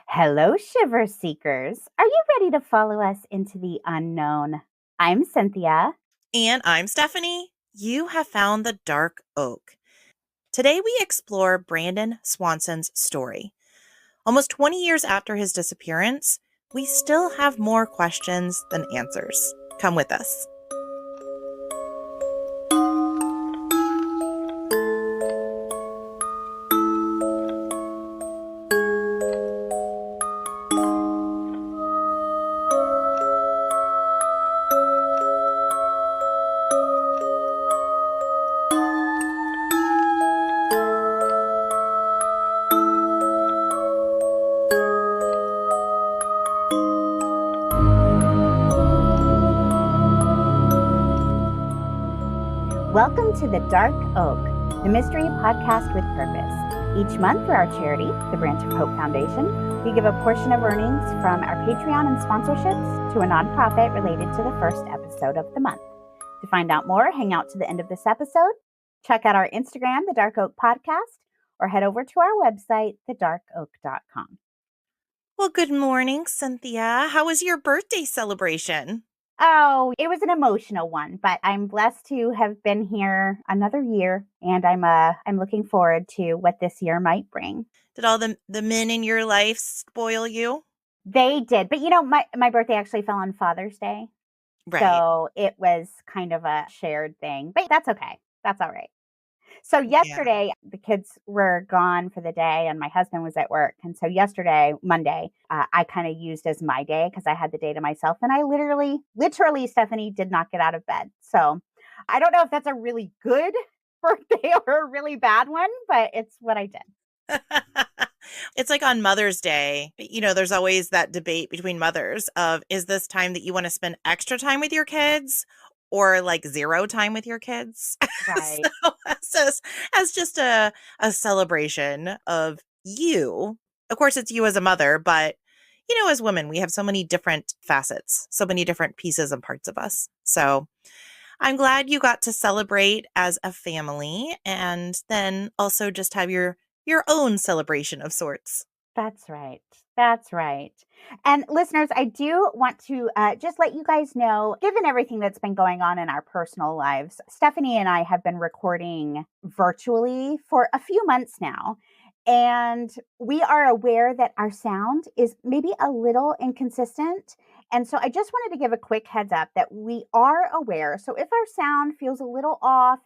Hello, Shiver Seekers. Are you ready to follow us into the unknown? I'm Cynthia. And I'm Stephanie. You have found the Dark Oak. Today we explore Brandon Swanson's story. Almost 20 years after his disappearance, we still have more questions than answers. Come with us. Welcome to the Dark Oak, the mystery podcast with purpose. Each month for our charity, the Branch of Hope Foundation, we give a portion of earnings from our Patreon and sponsorships to a nonprofit related to the first episode of the month. To find out more, hang out to the end of this episode, check out our Instagram, the Dark Oak Podcast, or head over to our website, thedarkoak.com. Well, good morning, Cynthia. How was your birthday celebration? Oh, it was an emotional one, but I'm blessed to have been here another year, and I'm looking forward to what this year might bring. Did all the men in your life spoil you? They did, but my birthday actually fell on Father's Day, Right. so it was kind of a shared thing, but that's okay. That's all right. So Yeah. yesterday, the kids were gone for the day and my husband was at work. And so yesterday, Monday, I kind of used as my day because I had the day to myself. And I literally, Stephanie, did not get out of bed. So I don't know if that's a really good birthday or a really bad one, but it's what I did. It's like on Mother's Day, there's always that debate between mothers of, is this time that you want to spend extra time with your kids or like zero time with your kids? Right. So as just a celebration of you. Of course, it's you as a mother, but as women, we have so many different facets, so many different pieces and parts of us. So I'm glad you got to celebrate as a family and then also just have your own celebration of sorts. That's right. That's right. And listeners, I do want to just let you guys know, given everything that's been going on in our personal lives, Stephanie and I have been recording virtually for a few months now. And we are aware that our sound is maybe a little inconsistent. And so I just wanted to give a quick heads up that we are aware. So if our sound feels a little off,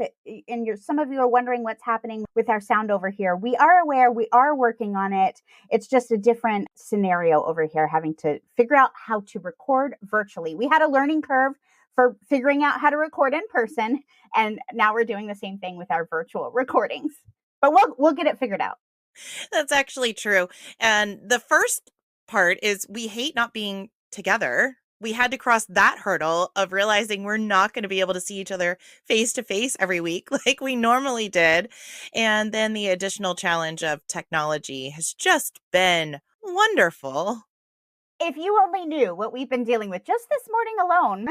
and some of you are wondering what's happening with our sound over here, we are aware, we are working on it. It's just a different scenario over here, having to figure out how to record virtually. We had a learning curve for figuring out how to record in person, and now we're doing the same thing with our virtual recordings. But we'll get it figured out. That's actually true. And the first part is we hate not being together. We had to cross that hurdle of realizing we're not going to be able to see each other face to face every week like we normally did. And then the additional challenge of technology has just been wonderful. If you only knew what we've been dealing with just this morning alone.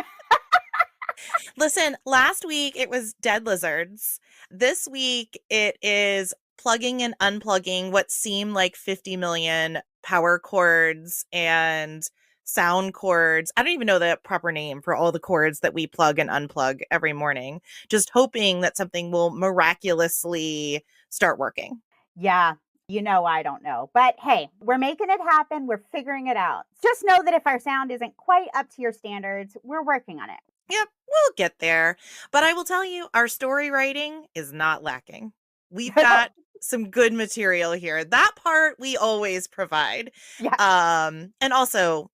Listen, last week it was dead lizards. This week it is plugging and unplugging what seem like 50 million power cords and sound cords. I don't even know the proper name for all the cords that we plug and unplug every morning, just hoping that something will miraculously start working. Yeah. I don't know. But hey, we're making it happen. We're figuring it out. Just know that if our sound isn't quite up to your standards, we're working on it. Yep, we'll get there. But I will tell you, our story writing is not lacking. We've got some good material here. That part we always provide. Yeah. And also,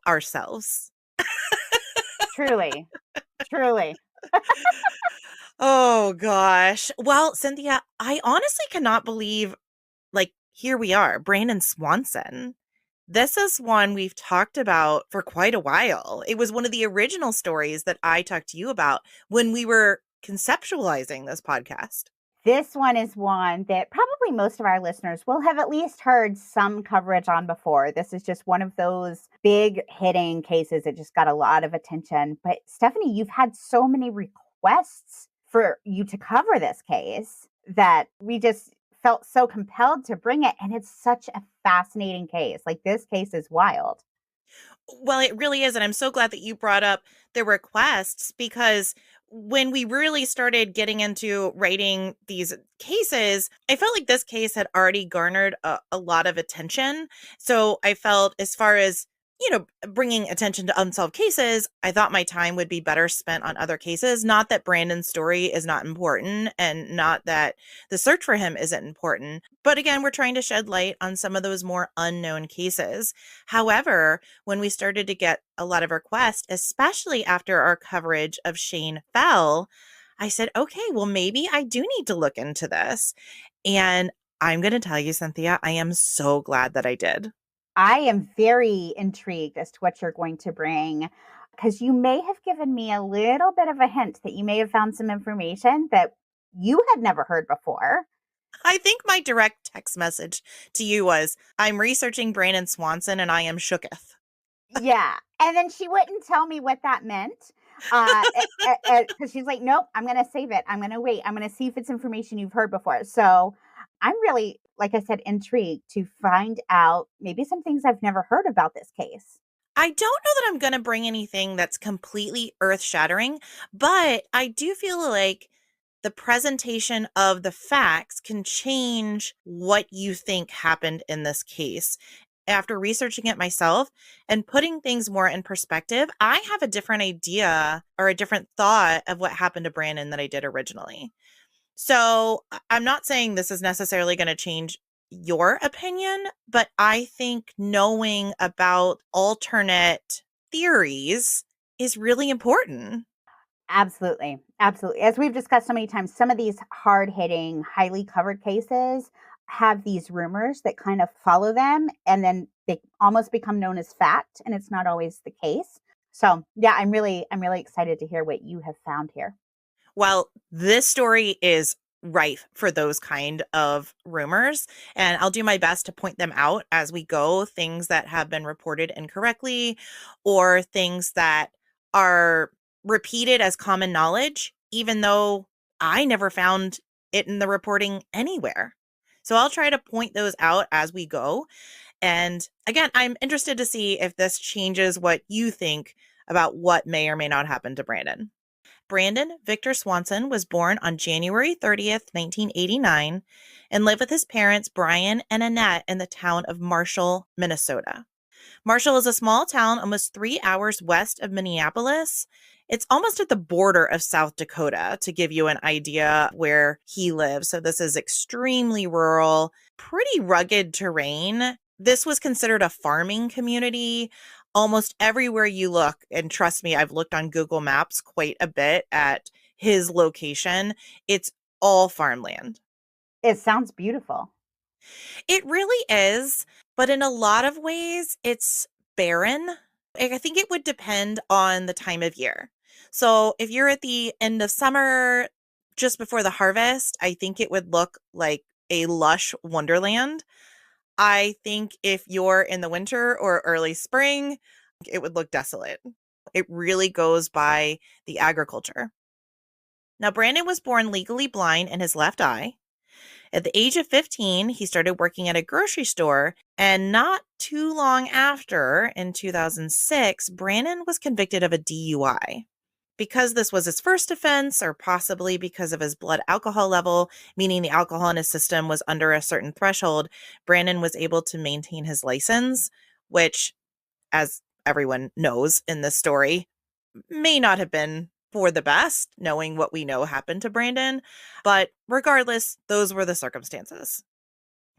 ourselves. Truly. Truly. Oh gosh. Well, Cynthia, I honestly cannot believe, here we are, Brandon Swanson. This is one we've talked about for quite a while. It was one of the original stories that I talked to you about when we were conceptualizing this podcast. This one is one that probably most of our listeners will have at least heard some coverage on before. This is just one of those big hitting cases that just got a lot of attention. But Stephanie, you've had so many requests for you to cover this case that we just felt so compelled to bring it. And it's such a fascinating case. Like, this case is wild. Well, it really is. And I'm so glad that you brought up the requests, because when we really started getting into writing these cases, I felt like this case had already garnered a lot of attention. So I felt, as far as, bringing attention to unsolved cases, I thought my time would be better spent on other cases. Not that Brandon's story is not important, and not that the search for him isn't important. But again, we're trying to shed light on some of those more unknown cases. However, when we started to get a lot of requests, especially after our coverage of Shane Fell, I said, okay, well, maybe I do need to look into this. And I'm going to tell you, Cynthia, I am so glad that I did. I am very intrigued as to what you're going to bring, because you may have given me a little bit of a hint that you may have found some information that you had never heard before. I think my direct text message to you was, I'm researching Brandon Swanson and I am shooketh. Yeah. And then she wouldn't tell me what that meant. Because she's like, nope, I'm going to save it. I'm going to wait. I'm going to see if it's information you've heard before. So I'm really, like I said, intrigued to find out maybe some things I've never heard about this case. I don't know that I'm going to bring anything that's completely earth shattering, but I do feel like the presentation of the facts can change what you think happened in this case. After researching it myself and putting things more in perspective, I have a different idea or a different thought of what happened to Brandon than I did originally. So I'm not saying this is necessarily going to change your opinion, but I think knowing about alternate theories is really important. Absolutely. Absolutely. As we've discussed so many times, some of these hard hitting, highly covered cases have these rumors that kind of follow them, and then they almost become known as fact. And it's not always the case. So yeah, I'm really excited to hear what you have found here. Well, this story is rife for those kind of rumors, and I'll do my best to point them out as we go, things that have been reported incorrectly or things that are repeated as common knowledge, even though I never found it in the reporting anywhere. So I'll try to point those out as we go. And again, I'm interested to see if this changes what you think about what may or may not happen to Brandon. Brandon Victor Swanson was born on January 30th, 1989, and lived with his parents, Brian and Annette, in the town of Marshall, Minnesota. Marshall is a small town almost 3 hours west of Minneapolis. It's almost at the border of South Dakota, to give you an idea where he lives. So this is extremely rural, pretty rugged terrain. This was considered a farming community. Almost everywhere you look, and trust me, I've looked on Google Maps quite a bit at his location, it's all farmland. It sounds beautiful. It really is, but in a lot of ways, it's barren. I think it would depend on the time of year. So if you're at the end of summer, just before the harvest, I think it would look like a lush wonderland. I think if you're in the winter or early spring, it would look desolate. It really goes by the agriculture. Now, Brandon was born legally blind in his left eye. At the age of 15, he started working at a grocery store, and not too long after, in 2006, Brandon was convicted of a DUI. Because this was his first offense, or possibly because of his blood alcohol level, meaning the alcohol in his system was under a certain threshold, Brandon was able to maintain his license, which, as everyone knows in this story, may not have been for the best, knowing what we know happened to Brandon. But regardless, those were the circumstances.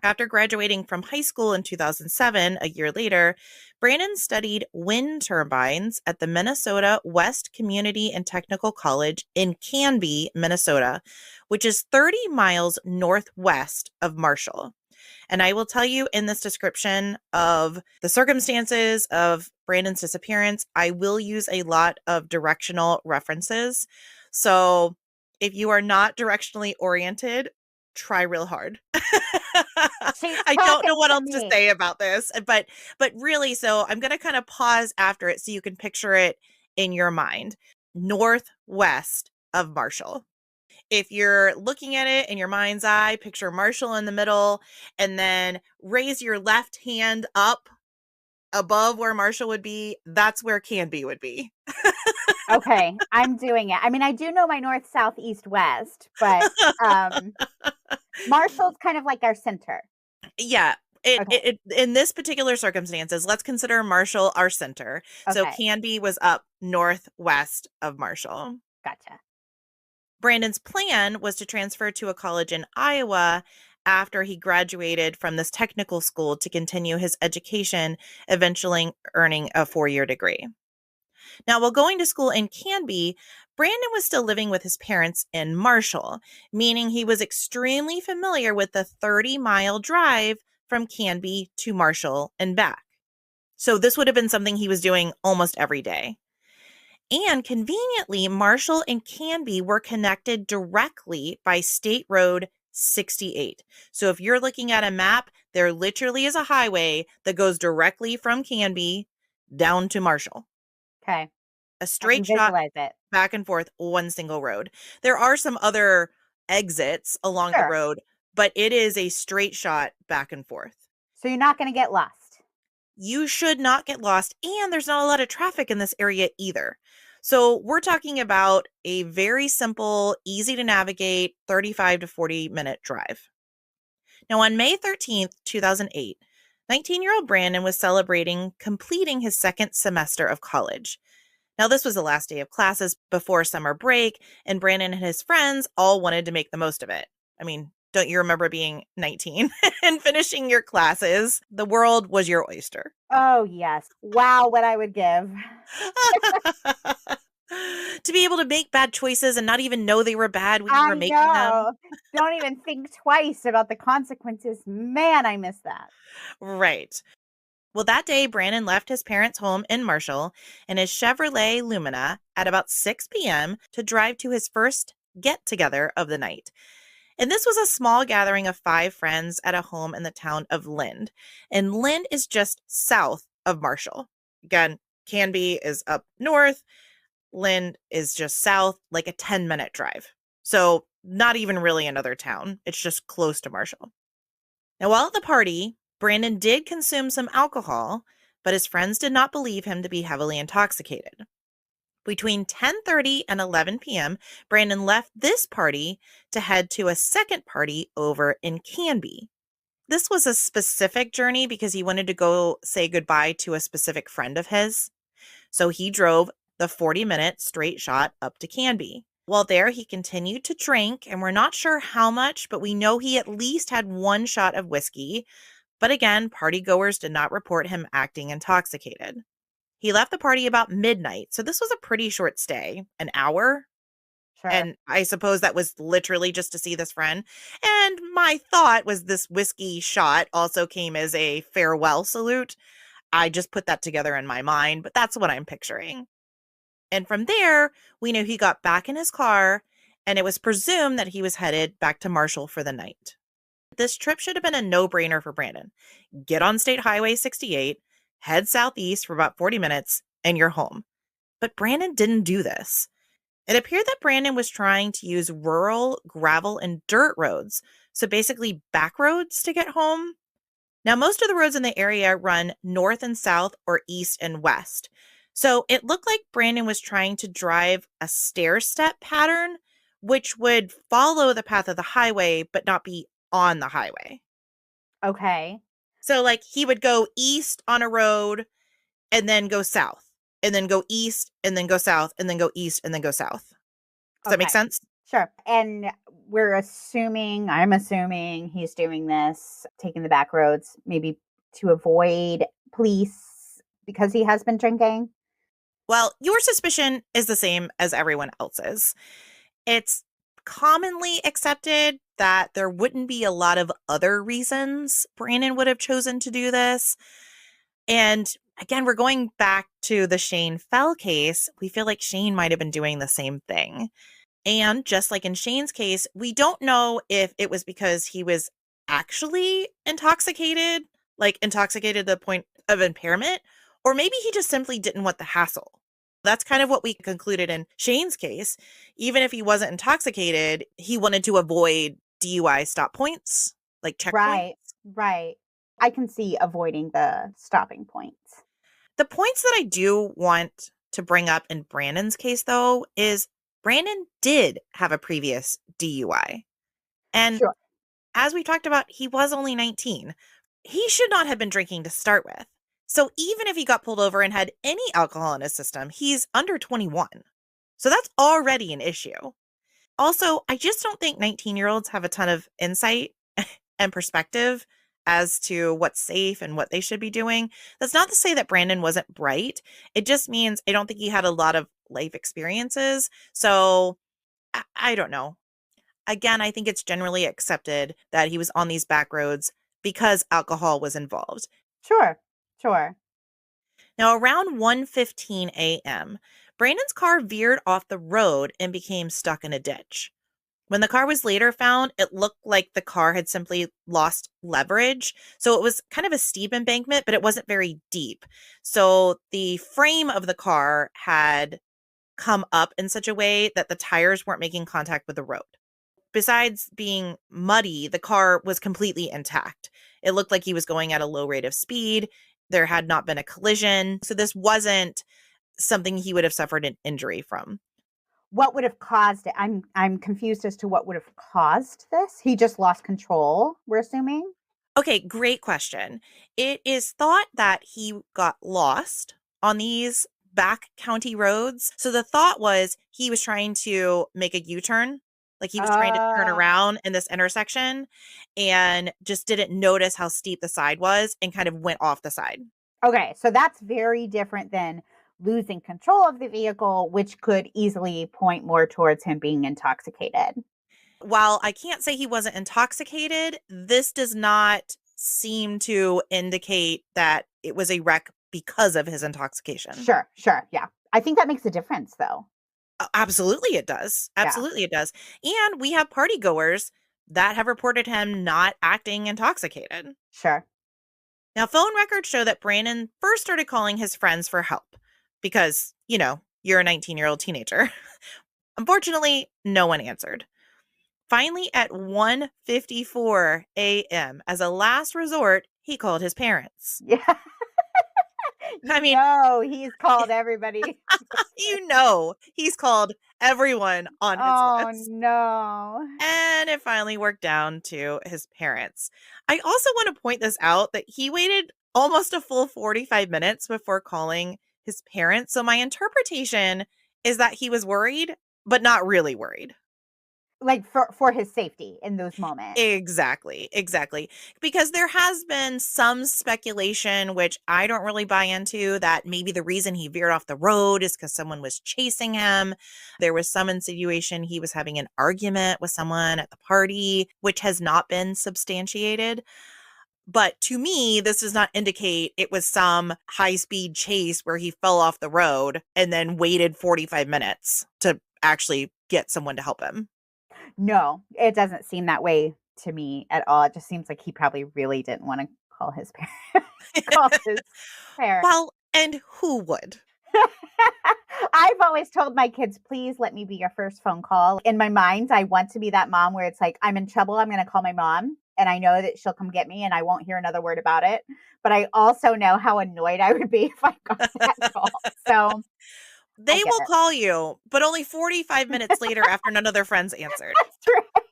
After graduating from high school in 2007, a year later, Brandon studied wind turbines at the Minnesota West Community and Technical College in Canby, Minnesota, which is 30 miles northwest of Marshall. And I will tell you, in this description of the circumstances of Brandon's disappearance, I will use a lot of directional references. So if you are not directionally oriented, try real hard. I don't know what else to say about this, but really, so I'm going to kind of pause after it so you can picture it in your mind. Northwest of Marshall. If you're looking at it in your mind's eye, picture Marshall in the middle, and then raise your left hand up above where Marshall would be. That's where Canby would be. Okay, I'm doing it. I mean, I do know my north, south, east, west, but Marshall's kind of like our center. Yeah. Okay. In this particular circumstances, let's consider Marshall our center. So Okay. Canby was up northwest of Marshall. Gotcha. Brandon's plan was to transfer to a college in Iowa after he graduated from this technical school to continue his education, eventually earning a 4-year degree. Now, while going to school in Canby, Brandon was still living with his parents in Marshall, meaning he was extremely familiar with the 30-mile drive from Canby to Marshall and back. So this would have been something he was doing almost every day. And conveniently, Marshall and Canby were connected directly by State Road 68. So if you're looking at a map, there literally is a highway that goes directly from Canby down to Marshall. Okay. A I straight can shot visualize it. back and forth, one single road. There are some other exits along the Sure. road, but it is a straight shot back and forth. So you're not going to get lost. You should not get lost, and there's not a lot of traffic in this area either. So we're talking about a very simple, easy to navigate 35 to 40-minute drive. Now, on May 13th, 2008, 19-year-old Brandon was celebrating completing his second semester of college. Now, this was the last day of classes before summer break, and Brandon and his friends all wanted to make the most of it. I mean, don't you remember being 19 and finishing your classes? The world was your oyster. Oh, yes. Wow, what I would give. To be able to make bad choices and not even know they were bad when you were I making them. know. Don't even think twice about the consequences. Man, I miss that. Right. Well, that day, Brandon left his parents' home in Marshall in his Chevrolet Lumina at about 6 p.m. to drive to his first get-together of the night. And this was a small gathering of 5 friends at a home in the town of Lynd. And Lynd is just south of Marshall. Again, Canby is up north. Lynd is just south, like a 10-minute drive. So not even really another town. It's just close to Marshall. Now, while at the party, Brandon did consume some alcohol, but his friends did not believe him to be heavily intoxicated. Between 10:30 and 11 p.m., Brandon left this party to head to a second party over in Canby. This was a specific journey because he wanted to go say goodbye to a specific friend of his. So he drove the 40-minute straight shot up to Canby. While there, he continued to drink, and we're not sure how much, but we know he at least had 1 shot of whiskey. But again, partygoers did not report him acting intoxicated. He left the party about midnight, so this was a pretty short stay, an hour. Sure. And I suppose that was literally just to see this friend. And my thought was this whiskey shot also came as a farewell salute. I just put that together in my mind, but that's what I'm picturing. And from there, we knew he got back in his car, and it was presumed that he was headed back to Marshall for the night. This trip should have been a no-brainer for Brandon. Get on State Highway 68, head southeast for about 40 minutes, and you're home. But Brandon didn't do this. It appeared that Brandon was trying to use rural gravel and dirt roads, so basically backroads to get home. Now, most of the roads in the area run north and south or east and west. So it looked like Brandon was trying to drive a stair-step pattern, which would follow the path of the highway, but not be on the highway. Okay. So like he would go east on a road and then go south and then go east and then go south and then go east and then go south. Does that make sense? Sure. And I'm assuming he's doing this, taking the back roads, maybe to avoid police because he has been drinking. Well, your suspicion is the same as everyone else's. It's commonly accepted that there wouldn't be a lot of other reasons Brandon would have chosen to do this. And again, we're going back to the Shane Fell case. We feel like Shane might have been doing the same thing. And just like in Shane's case, we don't know if it was because he was actually intoxicated, like intoxicated to the point of impairment, or maybe he just simply didn't want the hassle. That's kind of what we concluded in Shane's case. Even if he wasn't intoxicated, he wanted to avoid DUI stop points, like checkpoints. Right, right. I can see avoiding the stopping points. The points that I do want to bring up in Brandon's case, though, is Brandon did have a previous DUI. And Sure. as we talked about, he was only 19. He should not have been drinking to start with. So even if he got pulled over and had any alcohol in his system, he's under 21. So that's already an issue. Also, I just don't think 19-year-olds have a ton of insight and perspective as to what's safe and what they should be doing. That's not to say that Brandon wasn't bright. It just means I don't think he had a lot of life experiences. So I don't know. Again, I think it's generally accepted that he was on these back roads because alcohol was involved. Sure, sure. Now, around 1:15 a.m., Brandon's car veered off the road and became stuck in a ditch. When the car was later found, it looked like the car had simply lost leverage. So it was kind of a steep embankment, but it wasn't very deep. So the frame of the car had come up in such a way that the tires weren't making contact with the road. Besides being muddy, the car was completely intact. It looked like he was going at a low rate of speed. There had not been a collision. So this wasn't something he would have suffered an injury from. What would have caused it? I'm confused as to what would have caused this. He just lost control, we're assuming? Okay, great question. It is thought that he got lost on these back county roads. So the thought was he was trying to make a U-turn, like he was trying to turn Uh, around in this intersection and just didn't notice how steep the side was and kind of went off the side. okay, so that's very different than losing control of the vehicle, which could easily point more towards him being intoxicated. While I can't say he wasn't intoxicated, this does not seem to indicate that it was a wreck because of his intoxication. Sure, sure, yeah. I think that makes a difference, though. Absolutely, it does. Yeah, Absolutely, it does. And we have party goers that have reported him not acting intoxicated. sure. Now, phone records show that Brandon first started calling his friends for help because, you're a 19-year-old teenager. Unfortunately, no one answered. Finally, at 1:54 a.m., as a last resort, he called his parents. Yeah. I mean, He's called everybody. he's called everyone on his Oh, list. no. And it finally worked down to his parents. I also want to point this out that he waited almost a full 45 minutes before calling his parents. So my interpretation is that he was worried, but not really worried. Like, for his safety in those moments. Exactly, exactly. Because there has been some speculation, which I don't really buy into, that maybe the reason he veered off the road is because someone was chasing him. There was some insinuation he was having an argument with someone at the party, which has not been substantiated. But to me, this does not indicate it was some high speed chase where he fell off the road and then waited 45 minutes to actually get someone to help him. No, it doesn't seem that way to me at all. It just seems like he probably really didn't wanna call his parents. Call his parents. Well, and who would? I've always told my kids, "Please let me be your first phone call." In my mind, I want to be that mom where it's like, "I'm in trouble, I'm gonna call my mom, and I know that she'll come get me, and I won't hear another word about it." But I also know how annoyed I would be if I got that call. So, I They get will it. call you, but only 45 minutes later after none of their friends answered. That's right.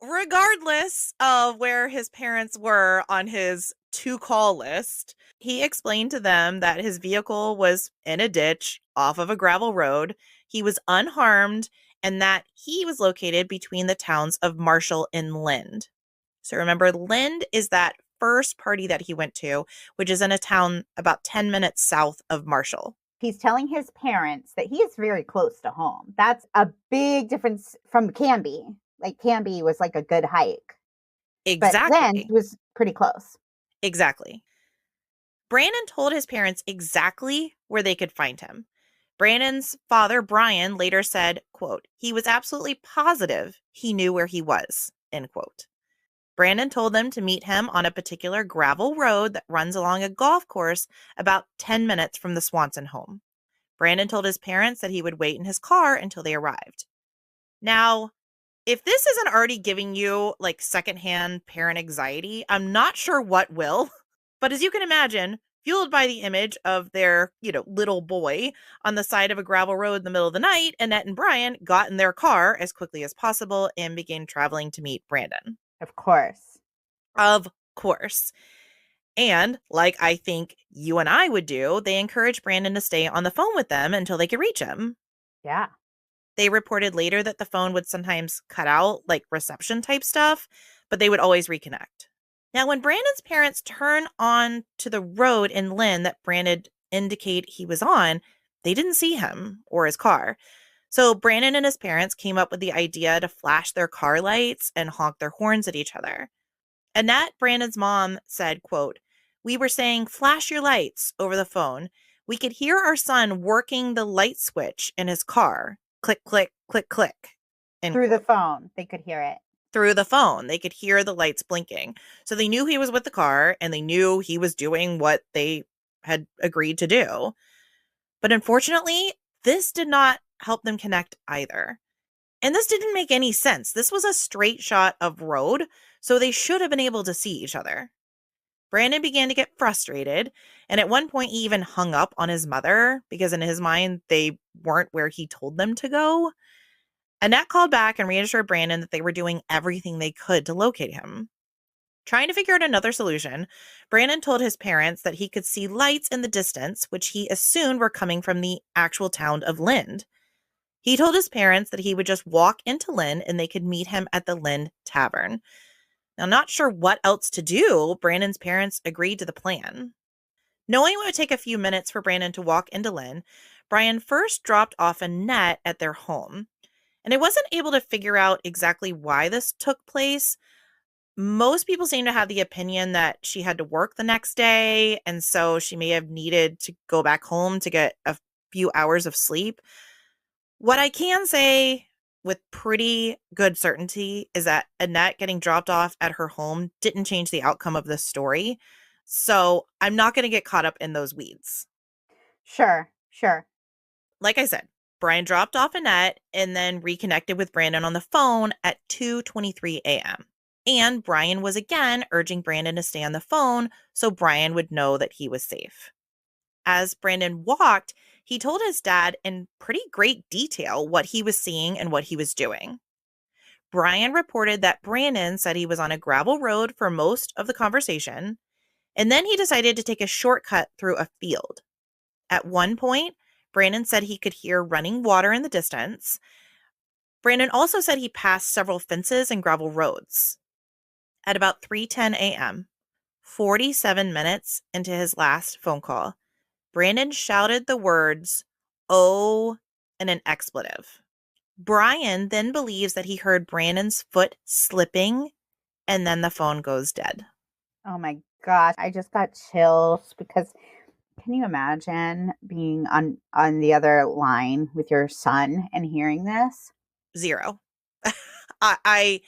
Regardless of where his parents were on his to-call list, he explained to them that his vehicle was in a ditch off of a gravel road. He was unharmed and that he was located between the towns of Marshall and Lynd. So remember, Lynd is that first party that he went to, which is in a town about 10 minutes south of Marshall. He's telling his parents that he is very close to home. That's a big difference from Canby. Like, Canby was like a good hike, but Lynn Exactly. was pretty close. Exactly. Brandon told his parents exactly where they could find him. Brandon's father, Brian, later said, quote, he was absolutely positive he knew where he was, end quote. Brandon told them to meet him on a particular gravel road that runs along a golf course about 10 minutes from the Swanson home. Brandon told his parents that he would wait in his car until they arrived. Now, if this isn't already giving you like secondhand parent anxiety, I'm not sure what will. But as you can imagine, fueled by the image of their, little boy on the side of a gravel road in the middle of the night, Annette and Brian got in their car as quickly as possible and began traveling to meet Brandon. Of course. Of course. And like I think you and I would do, they encouraged Brandon to stay on the phone with them until they could reach him. Yeah. They reported later that the phone would sometimes cut out, like reception type stuff, but they would always reconnect. Now, when Brandon's parents turned on to the road in Lynd that Brandon indicate he was on, they didn't see him or his car. So Brandon and his parents came up with the idea to flash their car lights and honk their horns at each other. Annette, Brandon's mom, said, quote, "We were saying, flash your lights over the phone. We could hear our son working the light switch in his car. Click, click, click, click." Through the phone, they could hear it. Through the phone, they could hear the lights blinking. So they knew he was with the car and they knew he was doing what they had agreed to do. But unfortunately, this did not help them connect either. And this didn't make any sense. This was a straight shot of road, so they should have been able to see each other. Brandon began to get frustrated, and at one point he even hung up on his mother because in his mind they weren't where he told them to go. Annette called back and reassured Brandon that they were doing everything they could to locate him. Trying to figure out another solution, Brandon told his parents that he could see lights in the distance, which he assumed were coming from the actual town of Lynd. He told his parents that he would just walk into Lynd and they could meet him at the Lynd Tavern. Now, not sure what else to do, Brandon's parents agreed to the plan. Knowing it would take a few minutes for Brandon to walk into Lynd, Brian first dropped off Annette at their home. And I wasn't able to figure out exactly why this took place. Most people seem to have the opinion that she had to work the next day, and so she may have needed to go back home to get a few hours of sleep. What I can say with pretty good certainty is that Annette getting dropped off at her home didn't change the outcome of this story. So I'm not going to get caught up in those weeds. Sure. Like I said, Brian dropped off Annette and then reconnected with Brandon on the phone at 2:23 a.m. And Brian was again urging Brandon to stay on the phone so Brian would know that he was safe. As Brandon walked, he told his dad in pretty great detail what he was seeing and what he was doing. Brian reported that Brandon said he was on a gravel road for most of the conversation, and then he decided to take a shortcut through a field. At one point, Brandon said he could hear running water in the distance. Brandon also said he passed several fences and gravel roads. At about 3:10 a.m., 47 minutes into his last phone call, Brandon shouted the words, "Oh," and an expletive. Brian then believes that he heard Brandon's foot slipping, and then the phone goes dead. Oh my gosh, I just got chills because can you imagine being on the other line with your son and hearing this? Zero. I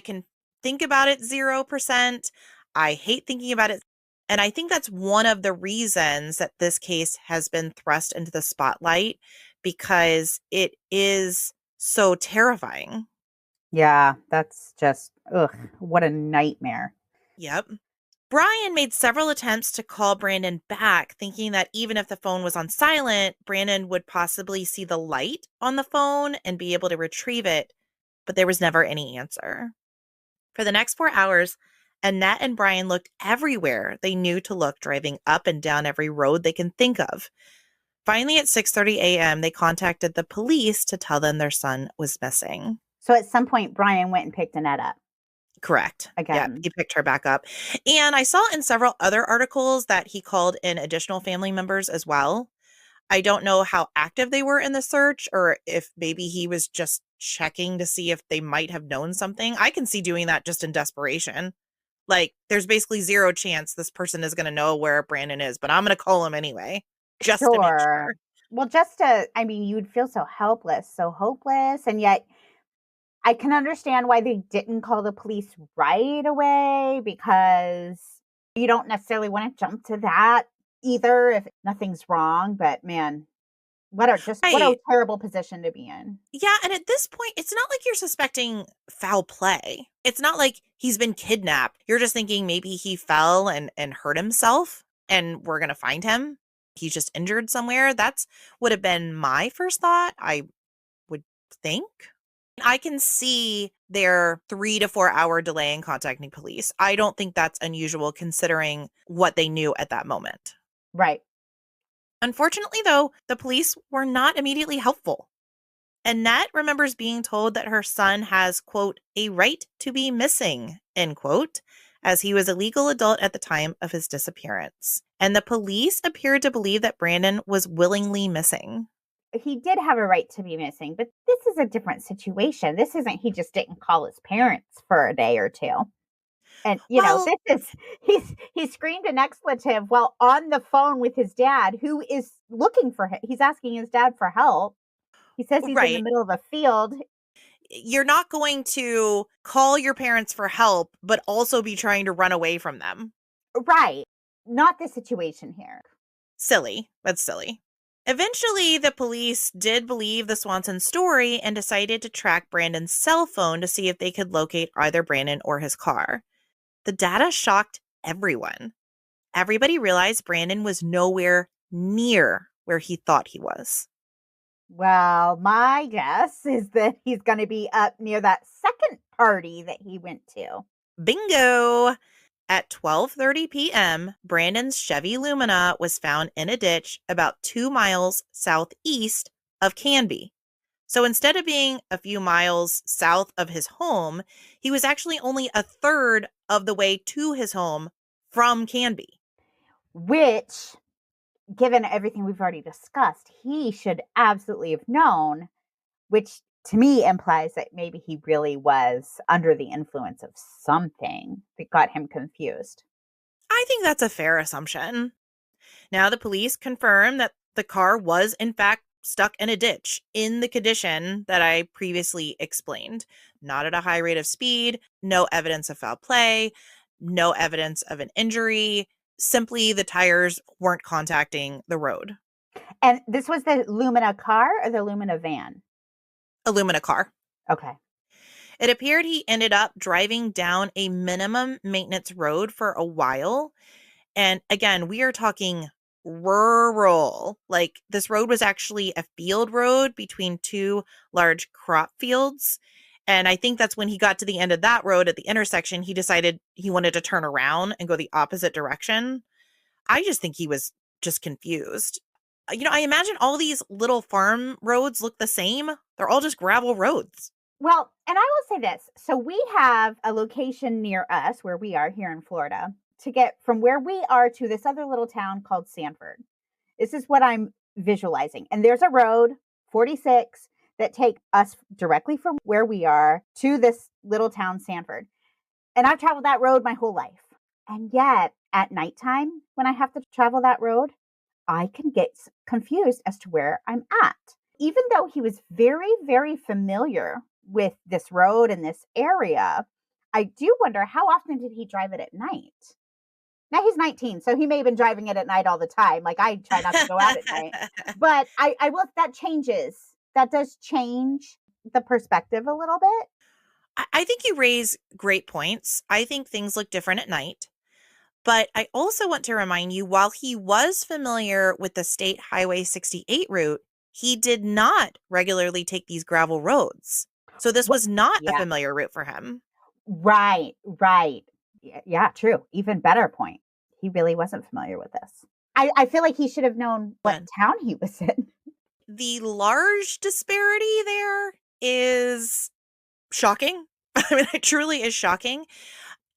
can think about it 0%. I hate thinking about it. And I think that's one of the reasons that this case has been thrust into the spotlight because it is so terrifying. Yeah, that's just, ugh, what a nightmare. Yep. Brian made several attempts to call Brandon back, thinking that even if the phone was on silent, Brandon would possibly see the light on the phone and be able to retrieve it, but there was never any answer. For the next 4 hours, Annette and Brian looked everywhere they knew to look, driving up and down every road they can think of. Finally, at 6:30 a.m., they contacted the police to tell them their son was missing. So at some point, Brian went and picked Annette up. Correct. Again. Yeah, he picked her back up. And I saw in several other articles that he called in additional family members as well. I don't know how active they were in the search or if maybe he was just checking to see if they might have known something. I can see doing that just in desperation. Like, there's basically zero chance this person is going to know where Brandon is, but I'm going to call him anyway, just to make sure. Well, you'd feel so helpless, so hopeless. And yet I can understand why they didn't call the police right away because you don't necessarily want to jump to that either if nothing's wrong. But man, What a Right. terrible position to be in. Yeah, and at this point, it's not like you're suspecting foul play. It's not like he's been kidnapped. You're just thinking maybe he fell and hurt himself and we're going to find him. He's just injured somewhere. That's would have been my first thought, I would think. I can see their 3 to 4 hour delay in contacting police. I don't think that's unusual considering what they knew at that moment. Right. Unfortunately, though, the police were not immediately helpful. Annette remembers being told that her son has, quote, a right to be missing, end quote, as he was a legal adult at the time of his disappearance. And the police appeared to believe that Brandon was willingly missing. He did have a right to be missing, but this is a different situation. This isn't he just didn't call his parents for a day or two. And Well, this is he screamed an expletive while on the phone with his dad, who is looking for him. He's asking his dad for help. He says he's in the right. middle of a field. You're not going to call your parents for help, but also be trying to run away from them. Right. Not the situation here. Silly. That's silly. Eventually, the police did believe the Swanson story and decided to track Brandon's cell phone to see if they could locate either Brandon or his car. The data shocked everyone. Everybody realized Brandon was nowhere near where he thought he was. Well, my guess is that he's going to be up near that second party that he went to. Bingo! At 12:30 p.m., Brandon's Chevy Lumina was found in a ditch about 2 miles southeast of Canby. So instead of being a few miles south of his home, he was actually only a third of the way to his home from Canby. Which, given everything we've already discussed, he should absolutely have known, which to me implies that maybe he really was under the influence of something that got him confused. I think that's a fair assumption. Now, the police confirm that the car was, in fact, stuck in a ditch in the condition that I previously explained. Not at a high rate of speed, no evidence of foul play, no evidence of an injury. Simply, the tires weren't contacting the road. And this was the Lumina car or the Lumina van? A Lumina car. Okay. It appeared he ended up driving down a minimum maintenance road for a while. And again, we are talking rural. Like this road was actually a field road between two large crop fields. And I think that's when he got to the end of that road at the intersection, he decided he wanted to turn around and go the opposite direction. I just think he was just confused. I imagine all these little farm roads look the same. They're all just gravel roads. Well, and I will say this. So we have a location near us where we are here in Florida to get from where we are to this other little town called Sanford. This is what I'm visualizing. And there's a road, 46, that take us directly from where we are to this little town, Sanford. And I've traveled that road my whole life. And yet at nighttime, when I have to travel that road, I can get confused as to where I'm at. Even though he was very, very familiar with this road and this area, I do wonder how often did he drive it at night? Now he's 19, so he may have been driving it at night all the time. Like I try not to go out at night. But I will, that changes. That does change the perspective a little bit. I think you raise great points. I think things look different at night. But I also want to remind you, while he was familiar with the State Highway 68 route, he did not regularly take these gravel roads. So this was not a familiar route for him. Right. Yeah, true. Even better point. He really wasn't familiar with this. I feel like he should have known what town he was in. The large disparity there is shocking. I mean, it truly is shocking.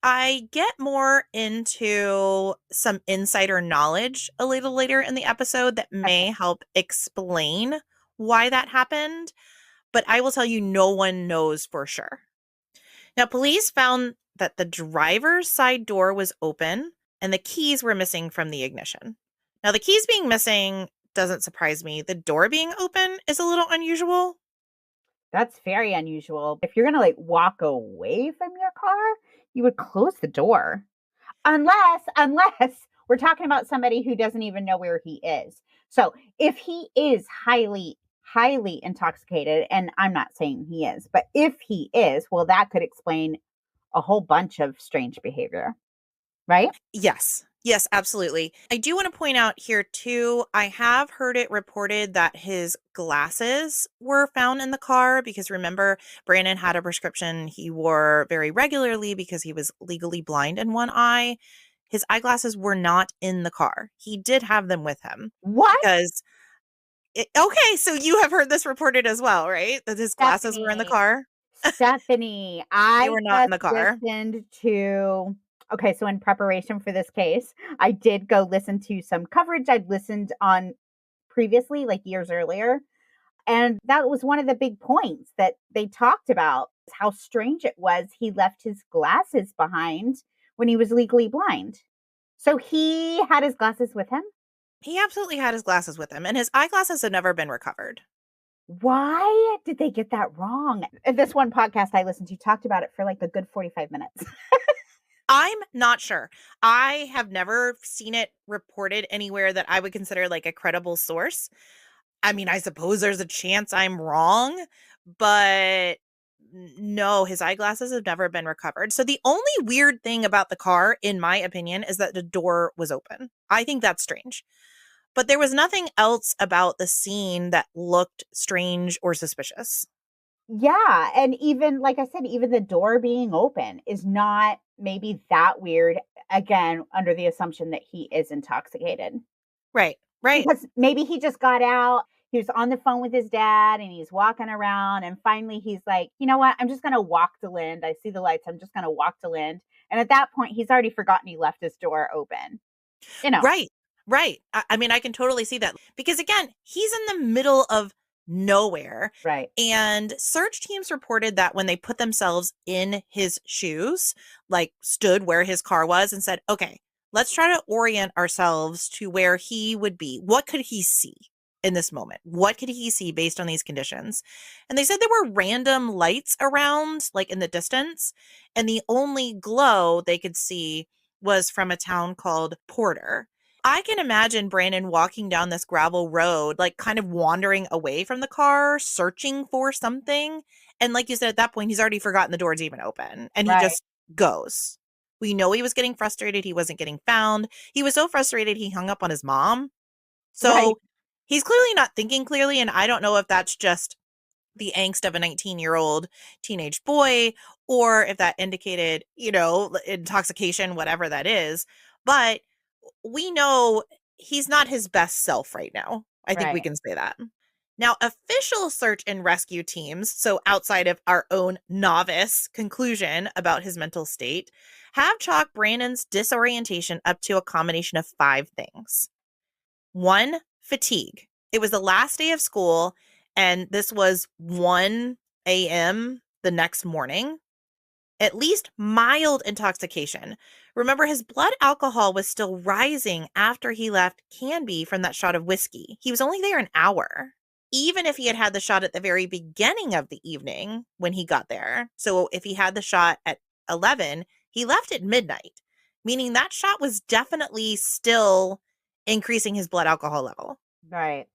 I get more into some insider knowledge a little later in the episode that may help explain why that happened, but I will tell you no one knows for sure. Now, police found that the driver's side door was open and the keys were missing from the ignition. Now, the keys being missing doesn't surprise me. The door being open is a little unusual. That's very unusual. If you're going to walk away from your car, you would close the door. Unless We're talking about somebody who doesn't even know where he is. So if he is highly, highly intoxicated, and I'm not saying he is, but if he is, well, that could explain a whole bunch of strange behavior, right? Yes. Yes, absolutely. I do want to point out here too, I have heard it reported that his glasses were found in the car because remember, Brandon had a prescription he wore very regularly because he was legally blind in one eye. His eyeglasses were not in the car. He did have them with him What? because okay, so you have heard this reported as well, right? That his glasses were in the Stephanie, car. Stephanie, They I were not in just the car. listened to. Okay, so in preparation for this case, I did go listen to some coverage I'd listened on previously, like years earlier. And that was one of the big points that they talked about how strange it was he left his glasses behind when he was legally blind. So he had his glasses with him? He absolutely had his glasses with him, and his eyeglasses have never been recovered. Why did they get that wrong? This one podcast I listened to talked about it for like a good 45 minutes. I'm not sure. I have never seen it reported anywhere that I would consider like a credible source. I mean, I suppose there's a chance I'm wrong, but no, his eyeglasses have never been recovered. So the only weird thing about the car, in my opinion, is that the door was open. I think that's strange. But there was nothing else about the scene that looked strange or suspicious. Yeah, and even like I said, even the door being open is not maybe that weird, again, under the assumption that he is intoxicated. Right, right. Because maybe he just got out, he was on the phone with his dad, and he's walking around, and finally he's like, "You know what? I'm just gonna walk to Lynd. I see the lights. I'm just gonna walk to Lynd." And at that point, he's already forgotten he left his door open. You know, Right, right. I mean, I can totally see that because again, he's in the middle of nowhere. right, And search teams reported that when they put themselves in his shoes, like stood where his car was and said, okay, let's try to orient ourselves to where he would be. What could he see in this moment? What could he see based on these conditions? And they said there were random lights around, like in the distance, and the only glow they could see was from a town called Porter. I can imagine Brandon walking down this gravel road, like kind of wandering away from the car, searching for something. And like you said, at that point, he's already forgotten the door's even open and he right, just goes. We know he was getting frustrated. He wasn't getting found. He was so frustrated, he hung up on his mom. right, So he's clearly not thinking clearly. And I don't know if that's just the angst of a 19-year-old teenage boy or if that indicated, intoxication, whatever that is. But we know he's not his best self right now. I think we right. can say that. Now, official search and rescue teams, so outside of our own novice conclusion about his mental state, have chalked Brandon's disorientation up to a combination of 5 things. 1, fatigue. It was the last day of school, and this was 1 a.m. the next morning. At least mild intoxication. Remember, his blood alcohol was still rising after he left Canby from that shot of whiskey. He was only there an hour, even if he had had the shot at the very beginning of the evening when he got there. So if he had the shot at 11, he left at midnight, meaning that shot was definitely still increasing his blood alcohol level. Right.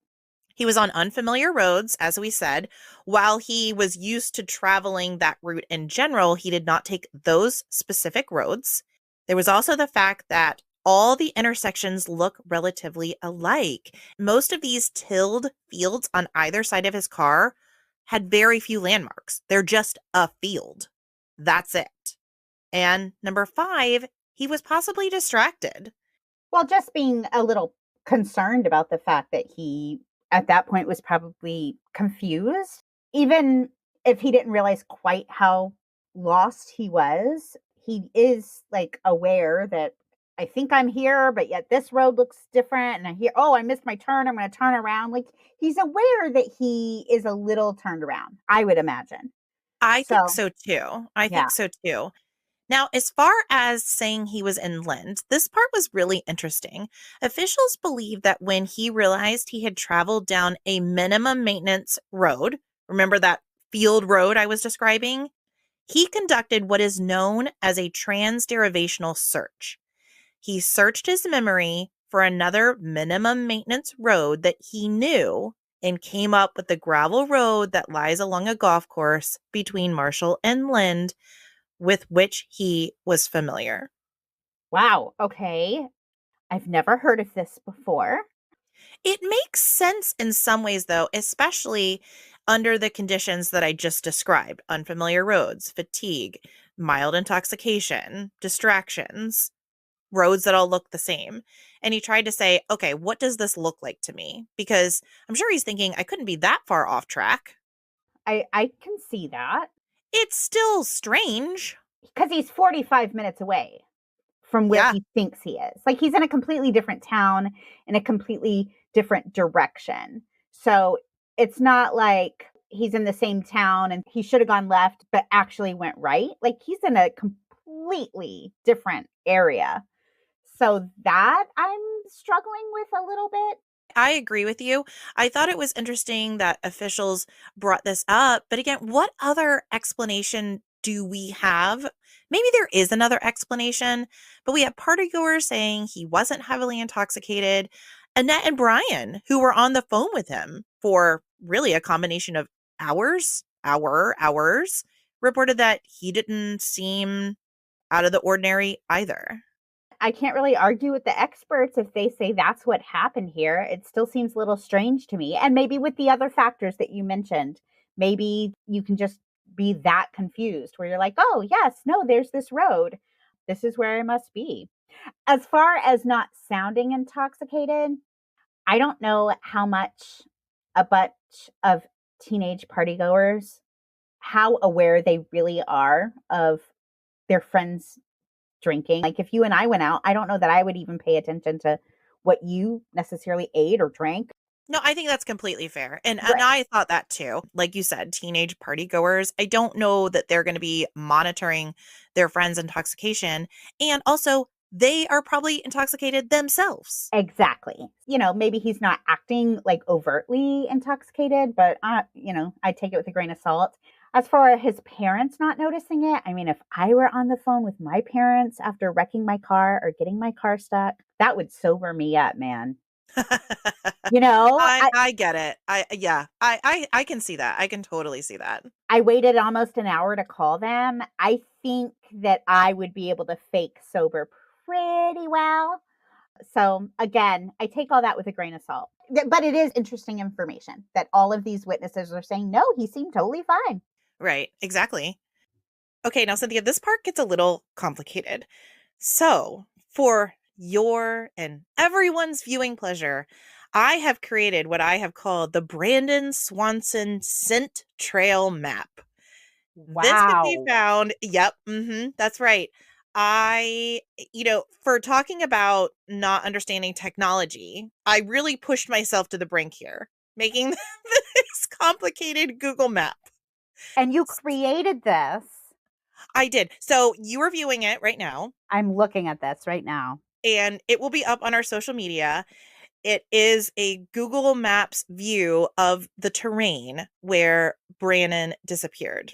He was on unfamiliar roads, as we said. While he was used to traveling that route in general, he did not take those specific roads. There was also the fact that all the intersections look relatively alike. Most of these tilled fields on either side of his car had very few landmarks. They're just a field. That's it. And number 5, he was possibly distracted. Well, just being a little concerned about the fact that he, at that point, was probably confused. Even if he didn't realize quite how lost he was, he is like aware that I think I'm here, but yet this road looks different. And I hear, oh, I missed my turn. I'm going to turn around. Like he's aware that he is a little turned around, I would imagine. I think So, so too. I yeah, think so too. Now, as far as saying he was in Lynd, this part was really interesting. Officials believe that when he realized he had traveled down a minimum maintenance road, remember that field road I was describing? He conducted what is known as a transderivational search. he searched his memory for another minimum maintenance road that he knew and came up with the gravel road that lies along a golf course between Marshall and Lynd, with which he was familiar. Wow. Okay. I've never heard of this before. It makes sense in some ways, though, especially under the conditions that I just described: unfamiliar roads, fatigue, mild intoxication, distractions, roads that all look the same. And he tried to say, okay, what does this look like to me? Because I'm sure he's thinking, I couldn't be that far off track. I can see that It's still strange. because he's 45 minutes away from where Yeah. he thinks he is. Like he's in a completely different town in a completely different direction. So it's not like he's in the same town and he should have gone left, but actually went right. Like he's in a completely different area. So that I'm struggling with a little bit. I agree with you. I thought it was interesting that officials brought this up, but again, what other explanation do we have? Maybe there is another explanation, but we have partygoers saying he wasn't heavily intoxicated. Annette and Brian, who were on the phone with him for really a combination of hours, reported that he didn't seem out of the ordinary either. I can't really argue with the experts if they say that's what happened here. It still seems a little strange to me. And maybe with the other factors that you mentioned, maybe you can just be that confused where you're like, oh, yes, no, there's this road. This is where I must be. As far as not sounding intoxicated, I don't know how much a bunch of teenage partygoers, how aware they really are of their friends drinking. Like if you and I went out, I don't know that I would even pay attention to what you necessarily ate or drank. No, I think that's completely fair. And Right. I thought that too. Like you said, teenage party goers, I don't know that they're going to be monitoring their friends' intoxication. And also, they are probably intoxicated themselves. Exactly. Maybe he's not acting like overtly intoxicated, but I take it with a grain of salt. As far as his parents not noticing it, I mean, if I were on the phone with my parents after wrecking my car or getting my car stuck, that would sober me up, man. You know, I, I get it. I can see that. I can totally see that. I waited almost an hour to call them. I think that I would be able to fake sober pretty well. So again, I take all that with a grain of salt. But it is interesting information that all of these witnesses are saying, no, he seemed totally fine. Right. Exactly. Okay, now, Cynthia, this part gets a little complicated. So, for your and everyone's viewing pleasure, I have created what I have called the Brandon Swanson Scent Trail Map. This can be Wow. found. Yep. That's right. I, for talking about not understanding technology, I really pushed myself to the brink here, making this complicated Google map. And you created this. I did. So you are viewing it right now, I'm looking at this right now. and it will be up on our social media. It is a Google Maps view of the terrain where Brandon disappeared.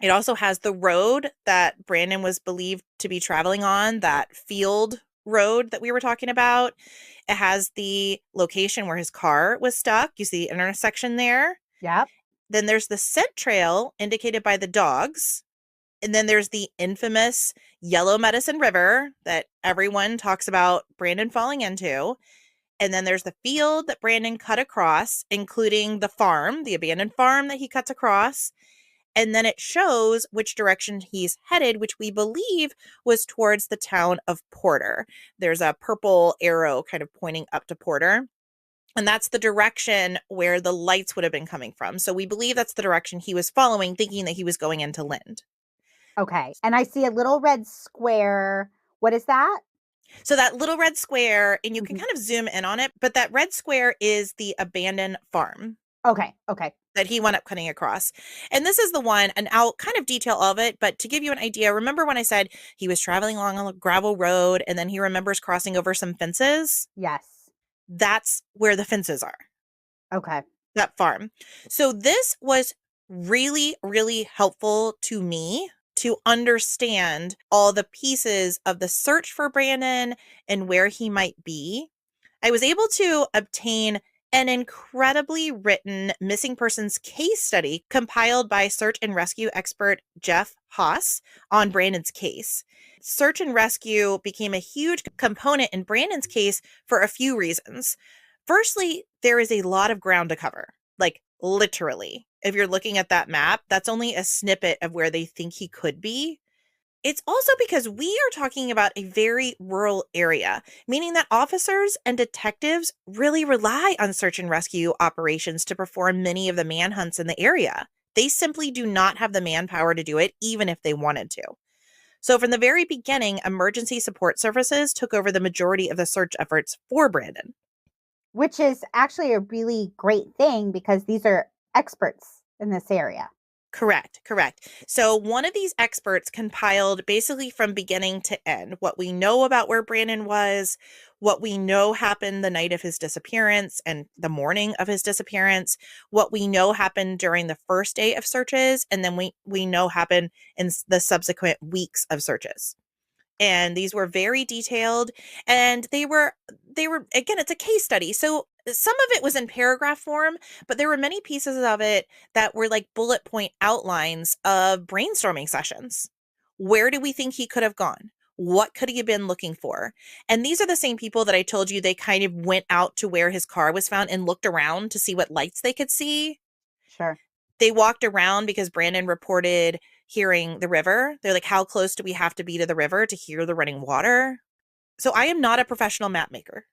It also has the road that Brandon was believed to be traveling on, that field road that we were talking about. It has the location where his car was stuck. You see the intersection there. Yep. Then there's the scent trail indicated by the dogs. And then there's the infamous Yellow Medicine River that everyone talks about Brandon falling into. And then there's the field that Brandon cut across, including the farm, the abandoned farm that he cuts across. And then it shows which direction he's headed, which we believe was towards the town of Porter. There's a purple arrow kind of pointing up to Porter. And that's the direction where the lights would have been coming from. So we believe that's the direction he was following, thinking that he was going into Lynd. Okay. And I see a little red square. What is that? So that little red square, and you can Mhm. kind of zoom in on it, but that red square is the abandoned farm Okay. Okay. that he wound up cutting across. And this is the one, and I'll kind of detail all of it, but to give you an idea, remember when I said he was traveling along a gravel road and then he remembers crossing over some fences? Yes. That's where the fences are, Okay. that farm. So this was really, really helpful to me to understand all the pieces of the search for Brandon and where he might be, I was able to obtain an incredibly written missing persons case study compiled by search and rescue expert Jeff Haas on Brandon's case. Search and rescue became a huge component in Brandon's case for a few reasons. Firstly, there is a lot of ground to cover, like literally. If you're looking at that map, that's only a snippet of where they think he could be. It's also because we are talking about a very rural area, meaning that officers and detectives really rely on search and rescue operations to perform many of the manhunts in the area. They simply do not have the manpower to do it, even if they wanted to. So from the very beginning, emergency support services took over the majority of the search efforts for Brandon. Which is actually a really great thing because these are experts in this area. Correct. So one of these experts compiled basically from beginning to end what we know about where Brandon was, what we know happened the night of his disappearance and the morning of his disappearance, what we know happened during the first day of searches, and then we know happened in the subsequent weeks of searches. And these were very detailed, and they were again, it's a case study, so some of it was in paragraph form, but there were many pieces of it that were like bullet point outlines of brainstorming sessions. Where do we think he could have gone? What could he have been looking for? And these are the same people that I told you they kind of went out to where his car was found and looked around to see what lights they could see. Sure. They walked around because Brandon reported hearing the river. They're like, how close do we have to be to the river to hear the running water? So I am not a professional map maker,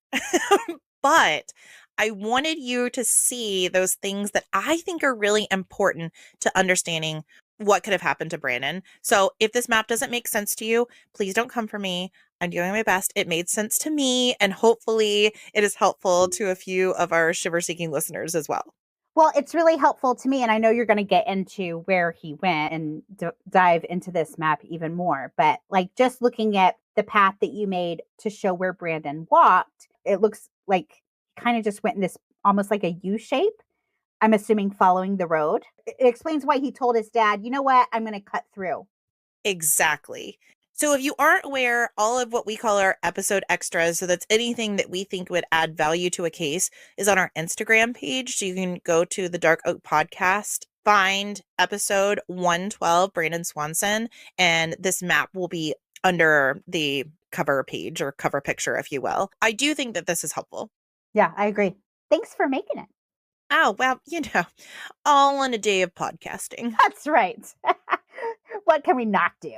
but I wanted you to see those things that I think are really important to understanding what could have happened to Brandon. So if this map doesn't make sense to you, please don't come for me. I'm doing my best. It made sense to me, and hopefully it is helpful to a few of our shiver-seeking listeners as well. Well, it's really helpful to me. And I know you're going to get into where he went and dive into this map even more. But like just looking at the path that you made to show where Brandon walked, it looks like he kind of just went in this almost like a U shape. I'm assuming following the road. It explains why he told his dad, you know what, I'm going to cut through. Exactly. So if you aren't aware, all of what we call our episode extras, so that's anything that we think would add value to a case, is on our Instagram page. So you can go to the Dark Oak Podcast, find episode 112, Brandon Swanson, and this map will be under the cover page or cover picture, if you will. I do think that this is helpful. Yeah, I agree. Thanks for making it. Oh, well, all in a day of podcasting. That's right. What can we not do?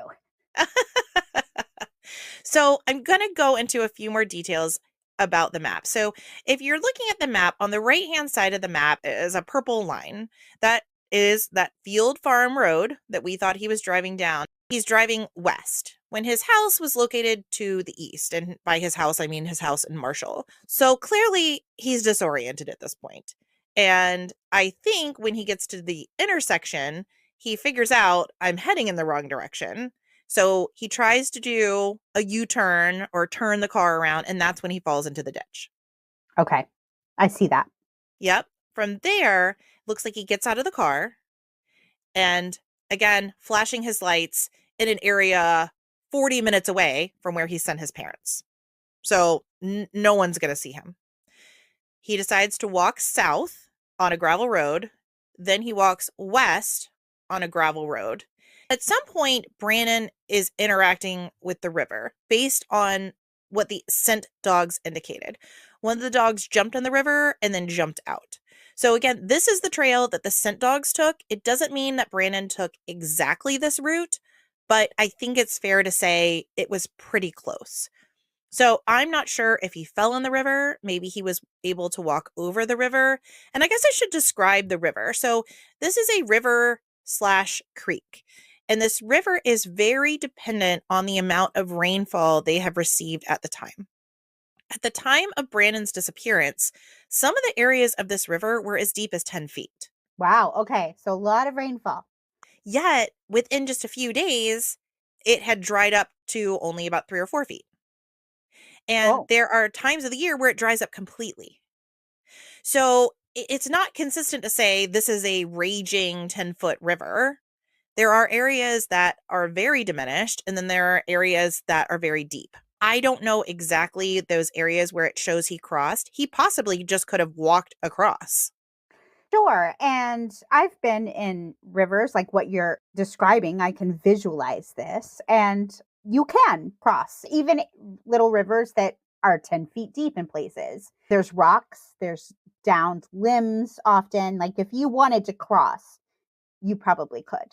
So I'm going to go into a few more details about the map. So if you're looking at the map, on the right-hand side of the map is a purple line. That is that field farm road that we thought he was driving down. He's driving west when his house was located to the east. And by his house, I mean his house in Marshall. So clearly he's disoriented at this point. And I think when he gets to the intersection, he figures out I'm heading in the wrong direction. So he tries to do a U-turn or turn the car around, and that's when he falls into the ditch. Okay. I see that. Yep. From there, looks like he gets out of the car and, again, flashing his lights in an area 40 minutes away from where he sent his parents. So no one's going to see him. He decides to walk south on a gravel road. Then he walks west on a gravel road. At some point, Brandon is interacting with the river based on what the scent dogs indicated. One of the dogs jumped in the river and then jumped out. So again, this is the trail that the scent dogs took. It doesn't mean that Brandon took exactly this route, but I think it's fair to say it was pretty close. So I'm not sure if he fell in the river. Maybe he was able to walk over the river. And I guess I should describe the river. So this is a river/creek. And this river is very dependent on the amount of rainfall they have received at the time. At the time of Brandon's disappearance, some of the areas of this river were as deep as 10 feet. Wow. Okay. So a lot of rainfall. Yet, within just a few days, it had dried up to only about 3 or 4 feet. And there are times of the year where it dries up completely. So it's not consistent to say this is a raging 10-foot river. There are areas that are very diminished, and then there are areas that are very deep. I don't know exactly those areas where it shows he crossed. He possibly just could have walked across. Sure. And I've been in rivers like what you're describing. I can visualize this. And you can cross even little rivers that are 10 feet deep in places. There's rocks, there's downed limbs often. Like if you wanted to cross, you probably could.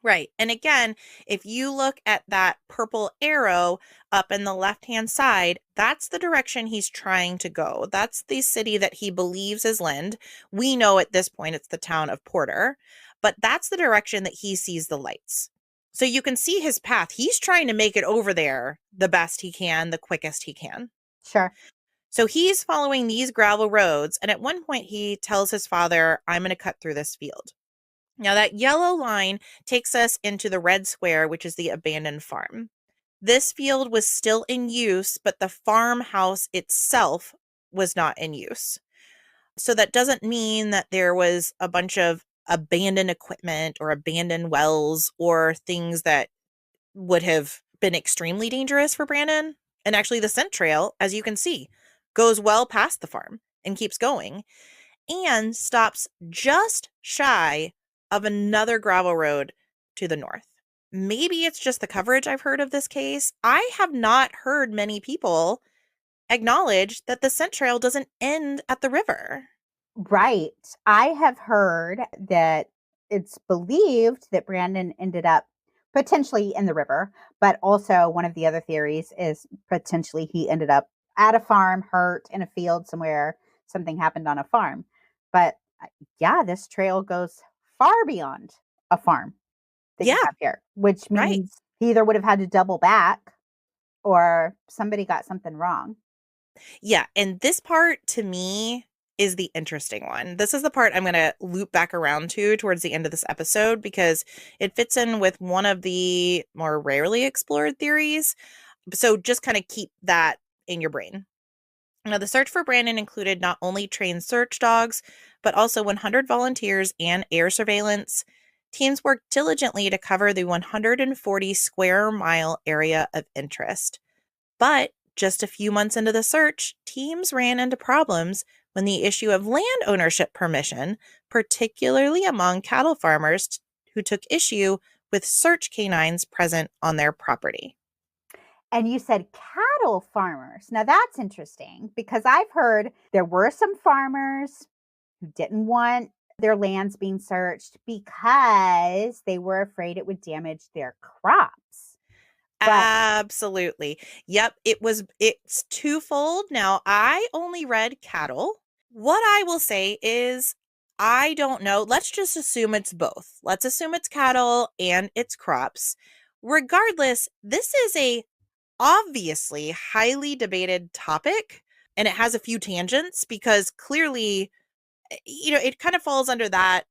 Right. And again, if you look at that purple arrow up in the left-hand side, that's the direction he's trying to go. That's the city that he believes is Lynd. We know at this point it's the town of Porter, but that's the direction that he sees the lights. So you can see his path. He's trying to make it over there the best he can, the quickest he can. Sure. So he's following these gravel roads. And at one point, he tells his father, I'm going to cut through this field. Now, that yellow line takes us into the red square, which is the abandoned farm. This field was still in use, but the farmhouse itself was not in use. So that doesn't mean that there was a bunch of abandoned equipment or abandoned wells or things that would have been extremely dangerous for Brandon. And actually, the scent trail, as you can see, goes well past the farm and keeps going and stops just shy of another gravel road to the north. Maybe it's just the coverage I've heard of this case. I have not heard many people acknowledge that the scent trail doesn't end at the river. Right. I have heard that it's believed that Brandon ended up potentially in the river, but also one of the other theories is potentially he ended up at a farm, hurt in a field somewhere, something happened on a farm. But yeah, this trail goes far beyond a farm that you Yeah, have here, which right. means he either would have had to double back or somebody got something wrong. Yeah. And this part to me is the interesting one. This is the part I'm going to loop back around to towards the end of this episode because it fits in with one of the more rarely explored theories. So just kind of keep that in your brain. Now, the search for Brandon included not only trained search dogs, but also 100 volunteers and air surveillance. Teams worked diligently to cover the 140 square mile area of interest. But just a few months into the search, teams ran into problems when the issue of land ownership permission, particularly among cattle farmers who took issue with search canines present on their property. And you said cattle farmers. Now that's interesting because I've heard there were some farmers who didn't want their lands being searched because they were afraid it would damage their crops. But Absolutely. Yep, it's twofold. Now, I only read cattle. What I will say is I don't know. Let's just assume it's both. Let's assume it's cattle and it's crops. Regardless, this is a obviously highly debated topic and it has a few tangents because clearly, it kind of falls under that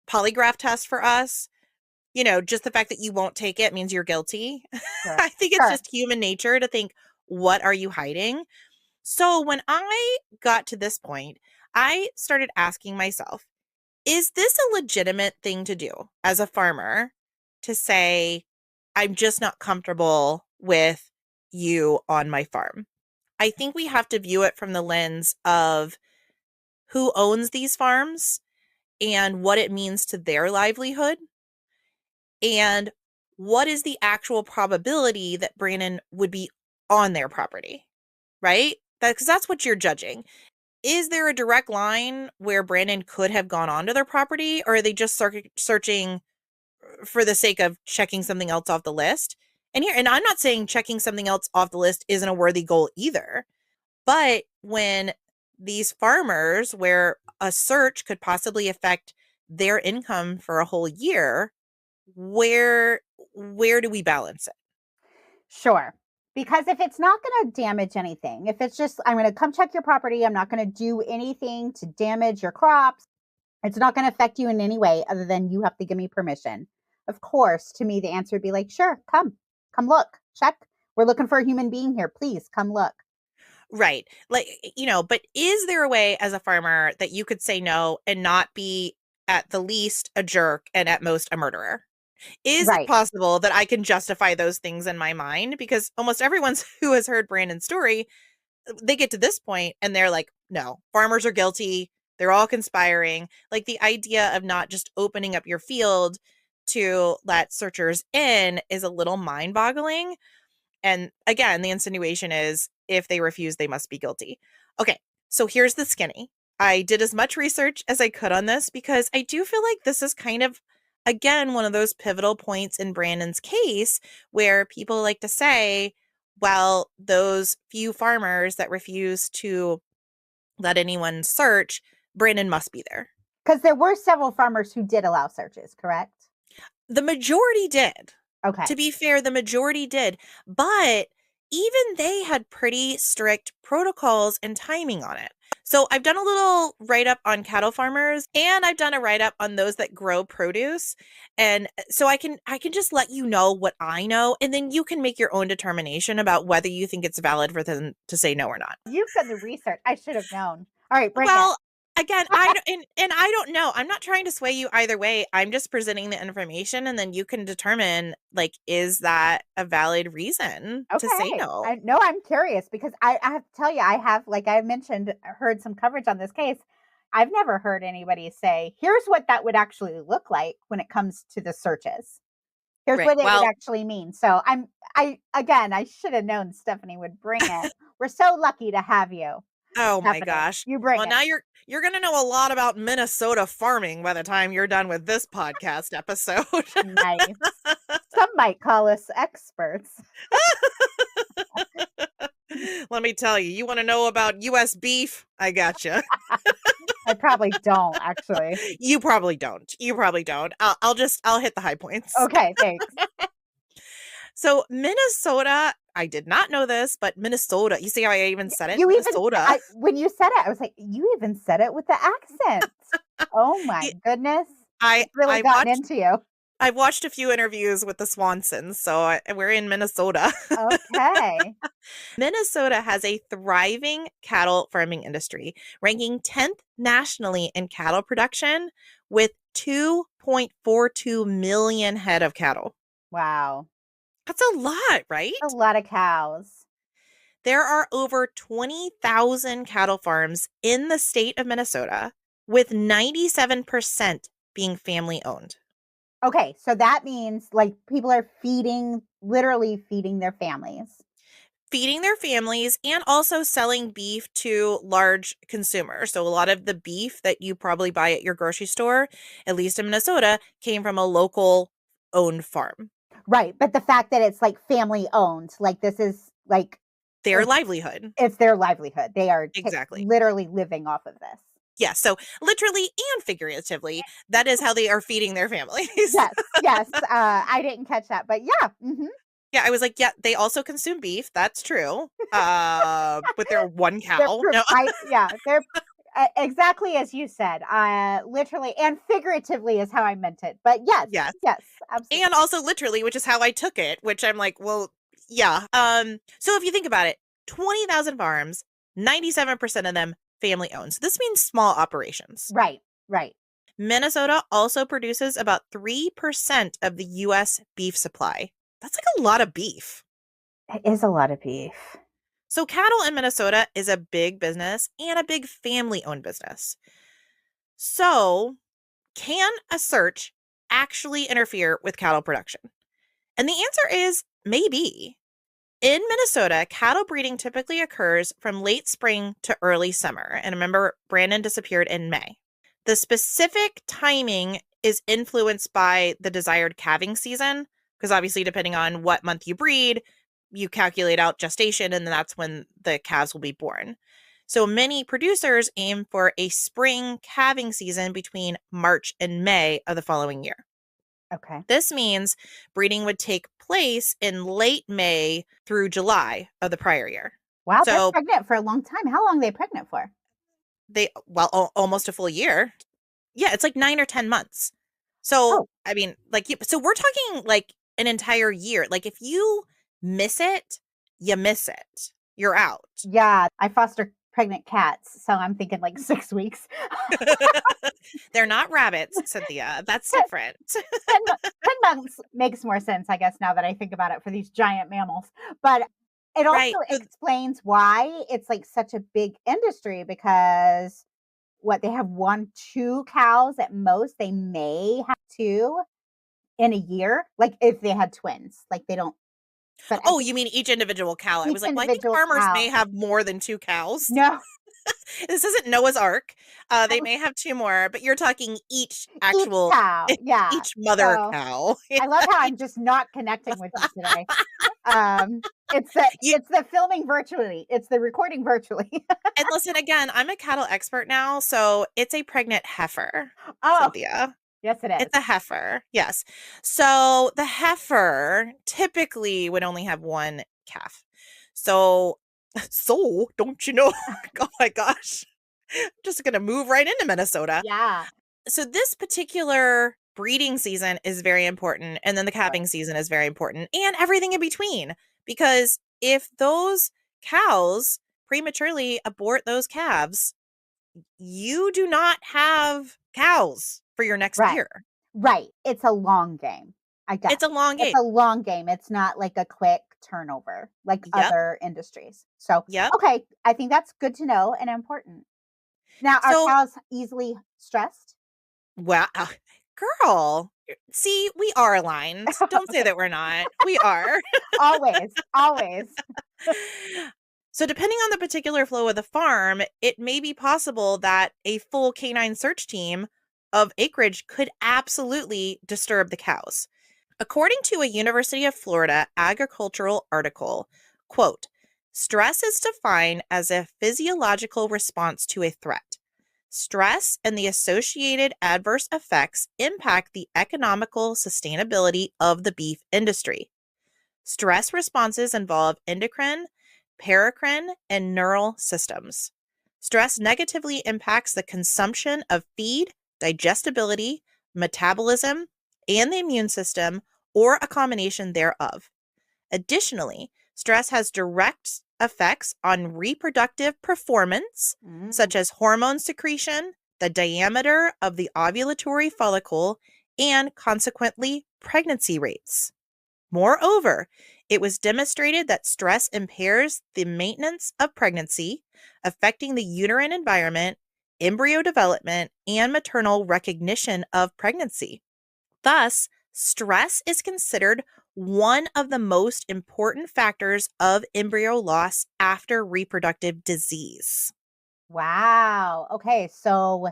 polygraph test for us. Just the fact that you won't take it means you're guilty. sure, I think it's sure. just human nature to think, what are you hiding? So when I got to this point, I started asking myself, is this a legitimate thing to do as a farmer to say, I'm just not comfortable with you on my farm? I think we have to view it from the lens of who owns these farms and what it means to their livelihood and what is the actual probability that Brandon would be on their property, right? Because that's what you're judging. Is there a direct line where Brandon could have gone onto their property, or are they just searching for the sake of checking something else off the list? And I'm not saying checking something else off the list isn't a worthy goal either. But when these farmers, where a search could possibly affect their income for a whole year, where do we balance it? Sure. Because if it's not going to damage anything, if it's just, I'm going to come check your property, I'm not going to do anything to damage your crops, it's not going to affect you in any way other than you have to give me permission. Of course, to me, the answer would be like, sure, come look, check. We're looking for a human being here. Please come look. Right. Like, but is there a way as a farmer that you could say no and not be at the least a jerk and at most a murderer? Is it Right. possible that I can justify those things in my mind? Because almost everyone who has heard Brandon's story, they get to this point and they're like, no, farmers are guilty. They're all conspiring. Like the idea of not just opening up your field to let searchers in is a little mind boggling. And again, the insinuation is if they refuse, they must be guilty. Okay, so here's the skinny. I did as much research as I could on this because I do feel like this is kind of, again, one of those pivotal points in Brandon's case where people like to say, well, those few farmers that refuse to let anyone search, Brandon must be there. Because there were several farmers who did allow searches, correct? The majority did. Okay. To be fair, the majority did. But even they had pretty strict protocols and timing on it. So I've done a little write-up on cattle farmers and I've done a write-up on those that grow produce. And so I can just let you know what I know, and then you can make your own determination about whether you think it's valid for them to say no or not. You've done the research. I should have known. All right, bring it. Well, again, I don't know. I'm not trying to sway you either way. I'm just presenting the information, and then you can determine, like, is that a valid reason to say no? No, I'm curious because I have to tell you, I have, like I mentioned, heard some coverage on this case. I've never heard anybody say, here's what that would actually look like when it comes to the searches. Here's Right. what it Well, would actually mean. So I should have known Stephanie would bring it. We're so lucky to have you. oh my Stephanie. gosh. You bring Well, it. now you're going to know a lot about Minnesota farming by the time you're done with this podcast episode. Nice. Some might call us experts. Let me tell you, you want to know about U.S. beef? I gotcha. I probably don't, actually. You probably don't. I'll hit the high points. Okay, thanks. So Minnesota, I did not know this, but Minnesota, you see how I even said it? You Minnesota. when you said it, I was like, you even said it with the accent. Oh my goodness. It's really gotten into you. I've watched a few interviews with the Swansons, so we're in Minnesota. Okay. Minnesota has a thriving cattle farming industry, ranking 10th nationally in cattle production with 2.42 million head of cattle. Wow. That's a lot, right? A lot of cows. There are over 20,000 cattle farms in the state of Minnesota, with 97% being family owned. Okay, so that means like people are literally feeding their families. Feeding their families and also selling beef to large consumers. So a lot of the beef that you probably buy at your grocery store, at least in Minnesota, came from a local owned farm. Right, but the fact that it's like family owned, like this is like their livelihood. It's their livelihood. They are exactly literally living off of this. Yes, so literally and figuratively, that is how they are feeding their families. Yes. I didn't catch that, but yeah. Mm-hmm. Yeah, I was like, yeah, they also consume beef. That's true. With their one cow. They're exactly as you said. Literally and figuratively is how I meant it. But yes, absolutely. And also literally, which is how I took it, which I'm like, well, yeah. So if you think about it, 20,000 farms, 97% of them family owned. So this means small operations. Right. Minnesota also produces about 3% of the U.S. beef supply. That's like a lot of beef. It is a lot of beef. So cattle in Minnesota is a big business and a big family-owned business. So can a search actually interfere with cattle production? And the answer is maybe. In Minnesota, cattle breeding typically occurs from late spring to early summer. And remember, Brandon disappeared in May. The specific timing is influenced by the desired calving season, because obviously, depending on what month you breed, you calculate out gestation, and that's when the calves will be born. So many producers aim for a spring calving season between March and May of the following year. Okay. This means breeding would take place in late May through July of the prior year. Wow, they're pregnant for a long time. How long are they pregnant for? Almost a full year. Yeah, it's like 9 or 10 months. So, I mean, so we're talking like an entire year. Like if you miss it, you miss it. You're out. Yeah, I foster pregnant cats. So I'm thinking like 6 weeks. They're not rabbits, Cynthia. That's 10, different. 10 months makes more sense, I guess, now that I think about it for these giant mammals. But it also Right. explains why it's like such a big industry because what they have one, two cows at most. They may have two in a year, like if they had twins, like they don't. But I Oh, think you mean each individual cow? I each was like, well, I think individual farmers may cow. have more than 2 cows. No, This isn't Noah's Ark. They may have 2 more, but you're talking each each actual cow. Yeah. each mother So cow. I love how I'm just not connecting with you today. It's the You it's the filming virtually. It's the recording virtually. and listen again, I'm a cattle expert now, so it's a pregnant heifer, Oh, Cynthia. yes, it is. It's a heifer. Yes. So the heifer typically would only have 1 calf. So don't you know? Oh my gosh. I'm just going to move right into Minnesota. Yeah. So this particular breeding season is very important, and then the Right. calving season is very important, and everything in between, because if those cows prematurely abort those calves, you do not have cows for your next Right. year. Right. It's a long game. I guess. It's a long It's game. a long game. It's not like a quick turnover like Yep. other industries. So, Yep. okay, I think that's good to know and important. Now, are So, cows easily stressed? wow, girl, see, we are aligned. Don't say Okay. that we're not. We are. Always, always. So, depending on the particular flow of the farm, it may be possible that a full canine search team of acreage could absolutely disturb the cows. According to a University of Florida agricultural article, quote, stress is defined as a physiological response to a threat. Stress and the associated adverse effects impact the economical sustainability of the beef industry. Stress responses involve endocrine, paracrine, and neural systems. Stress negatively impacts the consumption of feed, digestibility, metabolism, and the immune system, or a combination thereof. Additionally, stress has direct effects on reproductive performance, Mm. such as hormone secretion, the diameter of the ovulatory follicle, and consequently, pregnancy rates. Moreover, it was demonstrated that stress impairs the maintenance of pregnancy, affecting the uterine environment, embryo development, and maternal recognition of pregnancy. Thus, stress is considered one of the most important factors of embryo loss after reproductive disease. Wow. Okay, so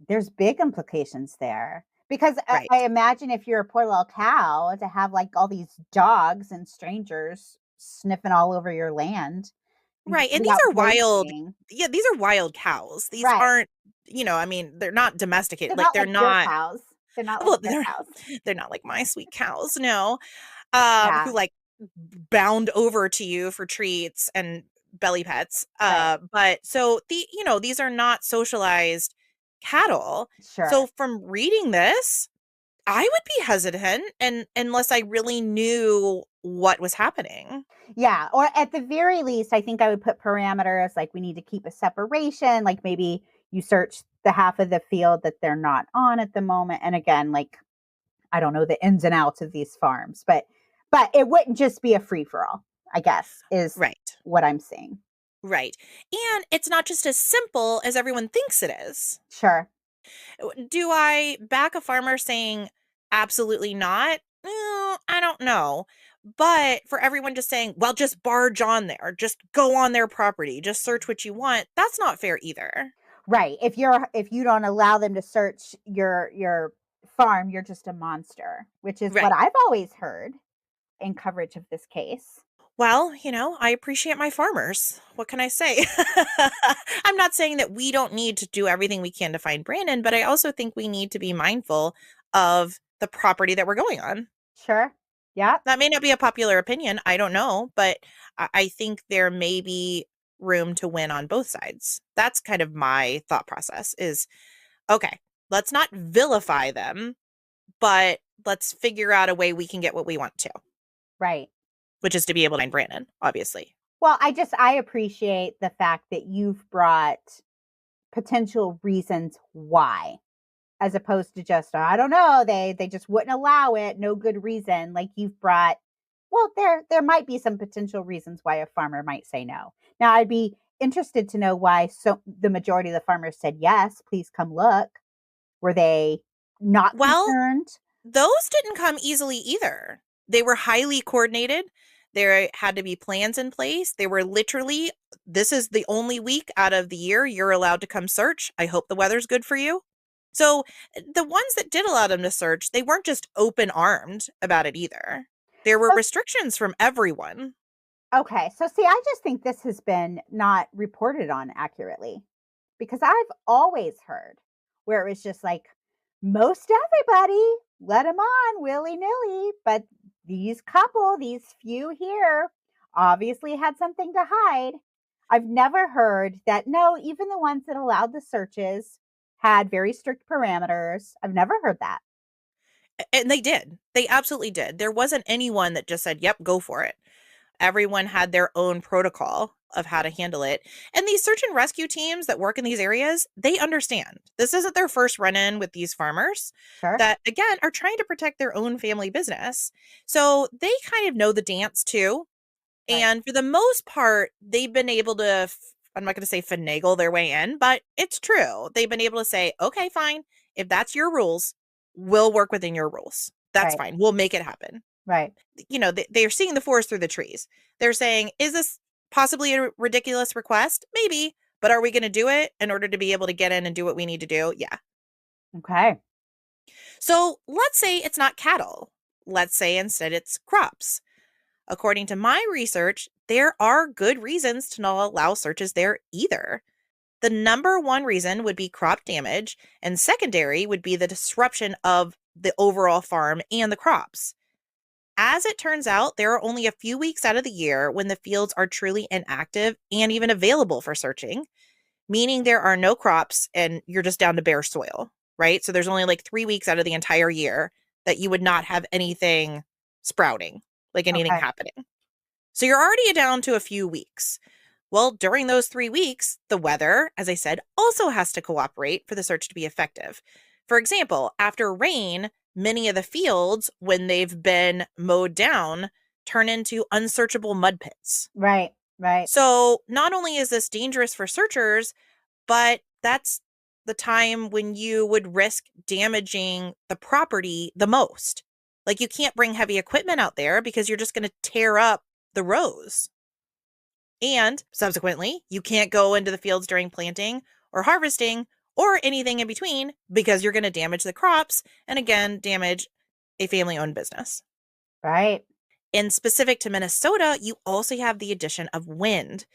there's big implications there. Because I Right. imagine if you're a poor little cow to have like all these dogs and strangers sniffing all over your land, you Right. could And be these out are wild. grazing. Yeah, these are wild cows. These Right. aren't, I mean, they're not domesticated. They're Like not they're like your not, cows. They're not like well, your they're cows. they're not like my sweet cows, no. Who Yeah, like bound over to you for treats and belly pets. right. But so these are not socialized cattle. Sure. So from reading this, I would be hesitant and unless I really knew what was happening. Yeah, or at the very least, I think I would put parameters like we need to keep a separation, like maybe you search the half of the field that they're not on at the moment. And again, like I don't know the ins and outs of these farms, but it wouldn't just be a free for all, I guess, is Right. what I'm saying. Right. And it's not just as simple as everyone thinks it is. Sure. Do I back a farmer saying absolutely not? I don't know. But for everyone just saying, well, just barge on there, just go on their property, just search what you want, that's not fair either. Right. If you don't allow them to search your farm, you're just a monster, which is what Right. I've always heard in coverage of this case. Well, I appreciate my farmers. What can I say? I'm not saying that we don't need to do everything we can to find Brandon, but I also think we need to be mindful of the property that we're going on. Sure. Yeah. That may not be a popular opinion. I don't know, but I think there may be room to win on both sides. That's kind of my thought process is okay, let's not vilify them, but let's figure out a way we can get what we want to, Right. which is to be able to find Brandon, obviously. Well, I appreciate the fact that you've brought potential reasons why, as opposed to just, I don't know, they just wouldn't allow it, no good reason. Like you've brought, well, there might be some potential reasons why a farmer might say no. Now, I'd be interested to know why the majority of the farmers said yes, please come look. Were they not Well, concerned? those didn't come easily either. They were highly coordinated. There had to be plans in place. They were literally, this is the only week out of the year you're allowed to come search. I hope the weather's good for you. So the ones that did allow them to search, they weren't just open armed about it either. There were So restrictions from everyone. Okay. So, see, I just think this has been not reported on accurately because I've always heard where it was just like most everybody let them on willy nilly, but these few here obviously had something to hide. I've never heard that, no, even the ones that allowed the searches had very strict parameters. I've never heard that. And they did. They absolutely did. There wasn't anyone that just said, yep, go for it. Everyone had their own protocol of how to handle it. And these search and rescue teams that work in these areas, they understand. This isn't their first run in with these farmers Sure. that, again, are trying to protect their own family business. So they kind of know the dance too. Right. And for the most part, they've been able to, I'm not going to say finagle their way in, but it's true. They've been able to say, okay, fine. If that's your rules, we'll work within your rules. That's Right. fine. We'll make it happen. Right. They're seeing the forest through the trees. They're saying, is this possibly a ridiculous request? Maybe, but are we going to do it in order to be able to get in and do what we need to do? Yeah. Okay. So let's say it's not cattle. Let's say instead it's crops. According to my research, there are good reasons to not allow searches there either. The number one reason would be crop damage, and secondary would be the disruption of the overall farm and the crops. As it turns out, there are only a few weeks out of the year when the fields are truly inactive and even available for searching, meaning there are no crops and you're just down to bare soil, right? So there's only like 3 weeks out of the entire year that you would not have anything sprouting, like anything Okay. happening. So you're already down to a few weeks. Well, during those 3 weeks, the weather, as I said, also has to cooperate for the search to be effective. For example, after rain, many of the fields, when they've been mowed down, turn into unsearchable mud pits. Right. Right. So not only is this dangerous for searchers, but that's the time when you would risk damaging the property the most. Like you can't bring heavy equipment out there because you're just going to tear up the rows. And subsequently, you can't go into the fields during planting or harvesting or anything in between because you're going to damage the crops and again, damage a family owned business. Right. And specific to Minnesota, you also have the addition of wind.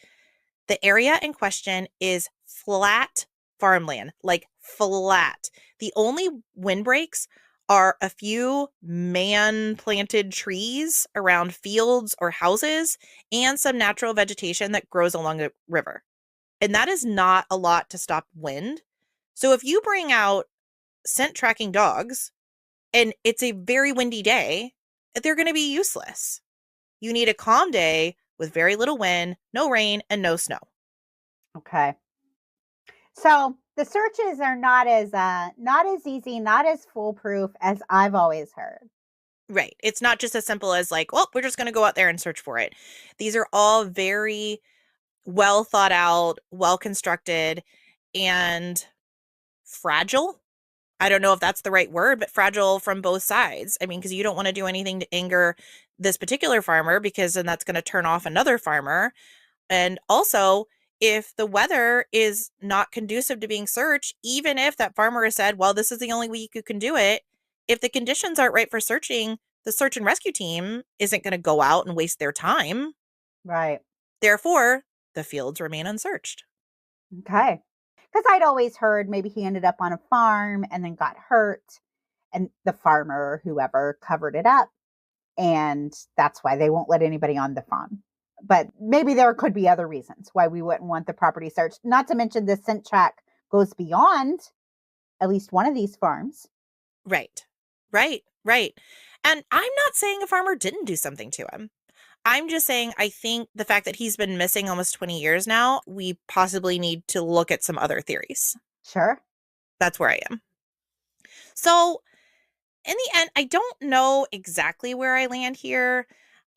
The area in question is flat farmland, like flat. The only windbreaks are a few man planted trees around fields or houses and some natural vegetation that grows along a river. And that is not a lot to stop wind. So if you bring out scent tracking dogs and it's a very windy day, they're going to be useless. You need a calm day with very little wind, no rain, and no snow. Okay. So the searches are not as easy, not as foolproof as I've always heard. Right. It's not just as simple as like, well, we're just going to go out there and search for it. These are all very well thought out, well constructed, and fragile. I don't know if that's the right word, but fragile from both sides. I mean, because you don't want to do anything to anger this particular farmer because then that's going to turn off another farmer. And also, if the weather is not conducive to being searched, even if that farmer has said, well, this is the only week you can do it, if the conditions aren't right for searching, the search and rescue team isn't going to go out and waste their time. Right. Therefore, the fields remain unsearched. Okay. Because I'd always heard maybe he ended up on a farm and then got hurt, and the farmer or whoever covered it up. And that's why they won't let anybody on the farm. But maybe there could be other reasons why we wouldn't want the property searched. Not to mention the scent track goes beyond at least one of these farms. Right. Right. Right. And I'm not saying a farmer didn't do something to him. I'm just saying, I think the fact that he's been missing almost 20 years now, we possibly need to look at some other theories. Sure. That's where I am. So, in the end, I don't know exactly where I land here.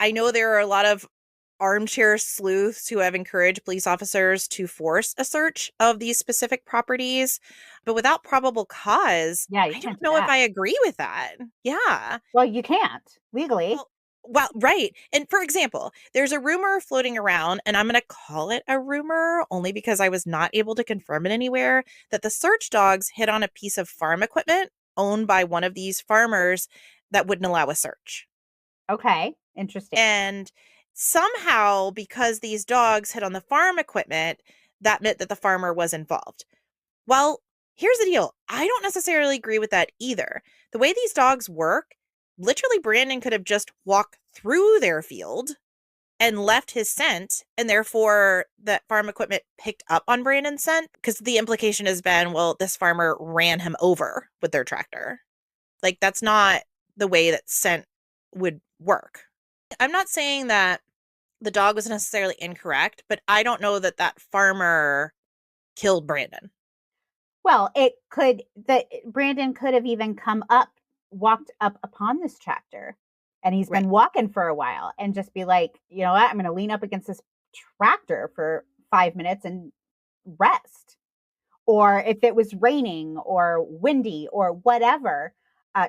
I know there are a lot of armchair sleuths who have encouraged police officers to force a search of these specific properties, but without probable cause, Yeah, you I can't don't do know if that. I agree with that. Yeah. Well, you can't legally. Well, right. And for example, there's a rumor floating around, and I'm going to call it a rumor only because I was not able to confirm it anywhere, that the search dogs hit on a piece of farm equipment owned by one of these farmers that wouldn't allow a search. Okay. Interesting. And somehow, because these dogs hit on the farm equipment, that meant that the farmer was involved. Well, here's the deal. I don't necessarily agree with that either. The way these dogs work, literally Brandon could have just walked through their field and left his scent, and therefore that farm equipment picked up on Brandon's scent, because the implication has been, well, this farmer ran him over with their tractor. Like, that's not the way that scent would work. I'm not saying that the dog was necessarily incorrect, but I don't know that that farmer killed Brandon. Well, it could that Brandon could have even walked up upon this tractor, and he's Right. been walking for a while and just be like, you know what, I'm going to lean up against this tractor for 5 minutes and rest. Or if it was raining or windy or whatever,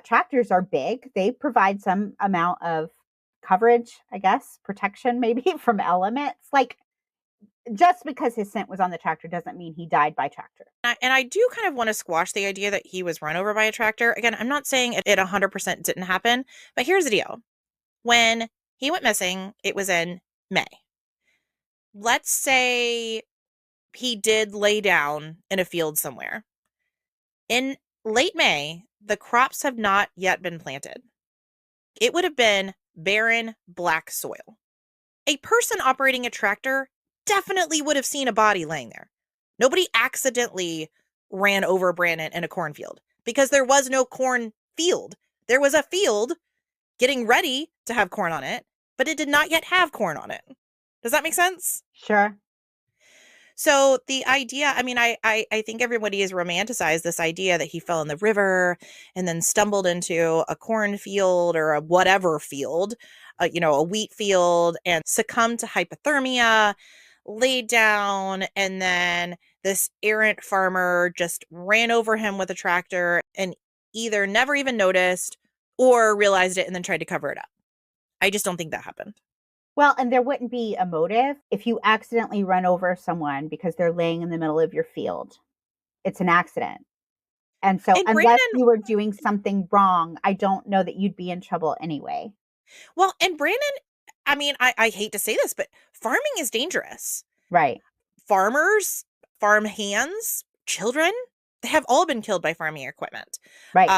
tractors are big. They provide some amount of coverage, I guess, protection maybe from elements. Like, just because his scent was on the tractor doesn't mean he died by tractor. And I do kind of want to squash the idea that he was run over by a tractor. Again, I'm not saying it 100% didn't happen, but here's the deal. When he went missing, it was in May. Let's say he did lay down in a field somewhere. In late May, the crops have not yet been planted. It would have been barren, black soil. A person operating a tractor definitely would have seen a body laying there. Nobody accidentally ran over Brandon in a cornfield because there was no cornfield. There was a field getting ready to have corn on it, but it did not yet have corn on it. Does that make sense? Sure. So the idea, I mean, I think everybody has romanticized this idea that he fell in the river and then stumbled into a cornfield or a whatever field, a wheat field, and succumbed to hypothermia, laid down, and then this errant farmer just ran over him with a tractor and either never even noticed or realized it and then tried to cover it up. I just don't think that happened. Well, and there wouldn't be a motive if you accidentally run over someone because they're laying in the middle of your field. It's an accident. And so, And unless Brandon, you were doing something wrong, I don't know that you'd be in trouble anyway. well, and Brandon, I mean, I hate to say this, but farming is dangerous. Right. Farmers, farm hands, children, they have all been killed by farming equipment. Right.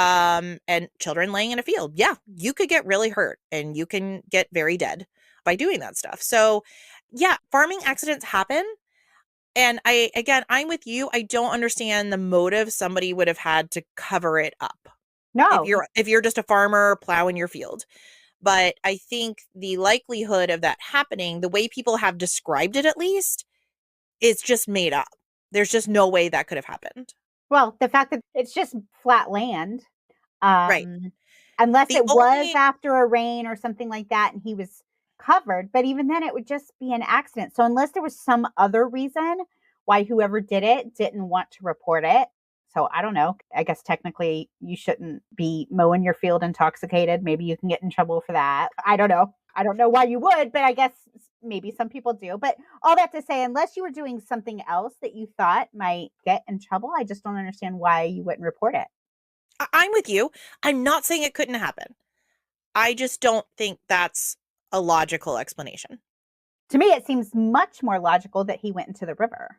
And children laying in a field. Yeah, you could get really hurt and you can get very dead by doing that stuff. So, yeah, farming accidents happen. And I'm with you. I don't understand the motive somebody would have had to cover it up. No. If you're just a farmer plowing your field. But I think the likelihood of that happening, the way people have described it at least, is just made up. There's just no way that could have happened. Well, the fact that it's just flat land, Right. unless The it was only after a rain or something like that and he was covered, but even then it would just be an accident. So unless there was some other reason why whoever did it didn't want to report it. So I don't know. I guess technically you shouldn't be mowing your field intoxicated. Maybe you can get in trouble for that. I don't know. I don't know why you would, but I guess maybe some people do. But all that to say, unless you were doing something else that you thought might get in trouble, I just don't understand why you wouldn't report it. I'm with you. I'm not saying it couldn't happen. I just don't think that's a logical explanation. To me, it seems much more logical that he went into the river.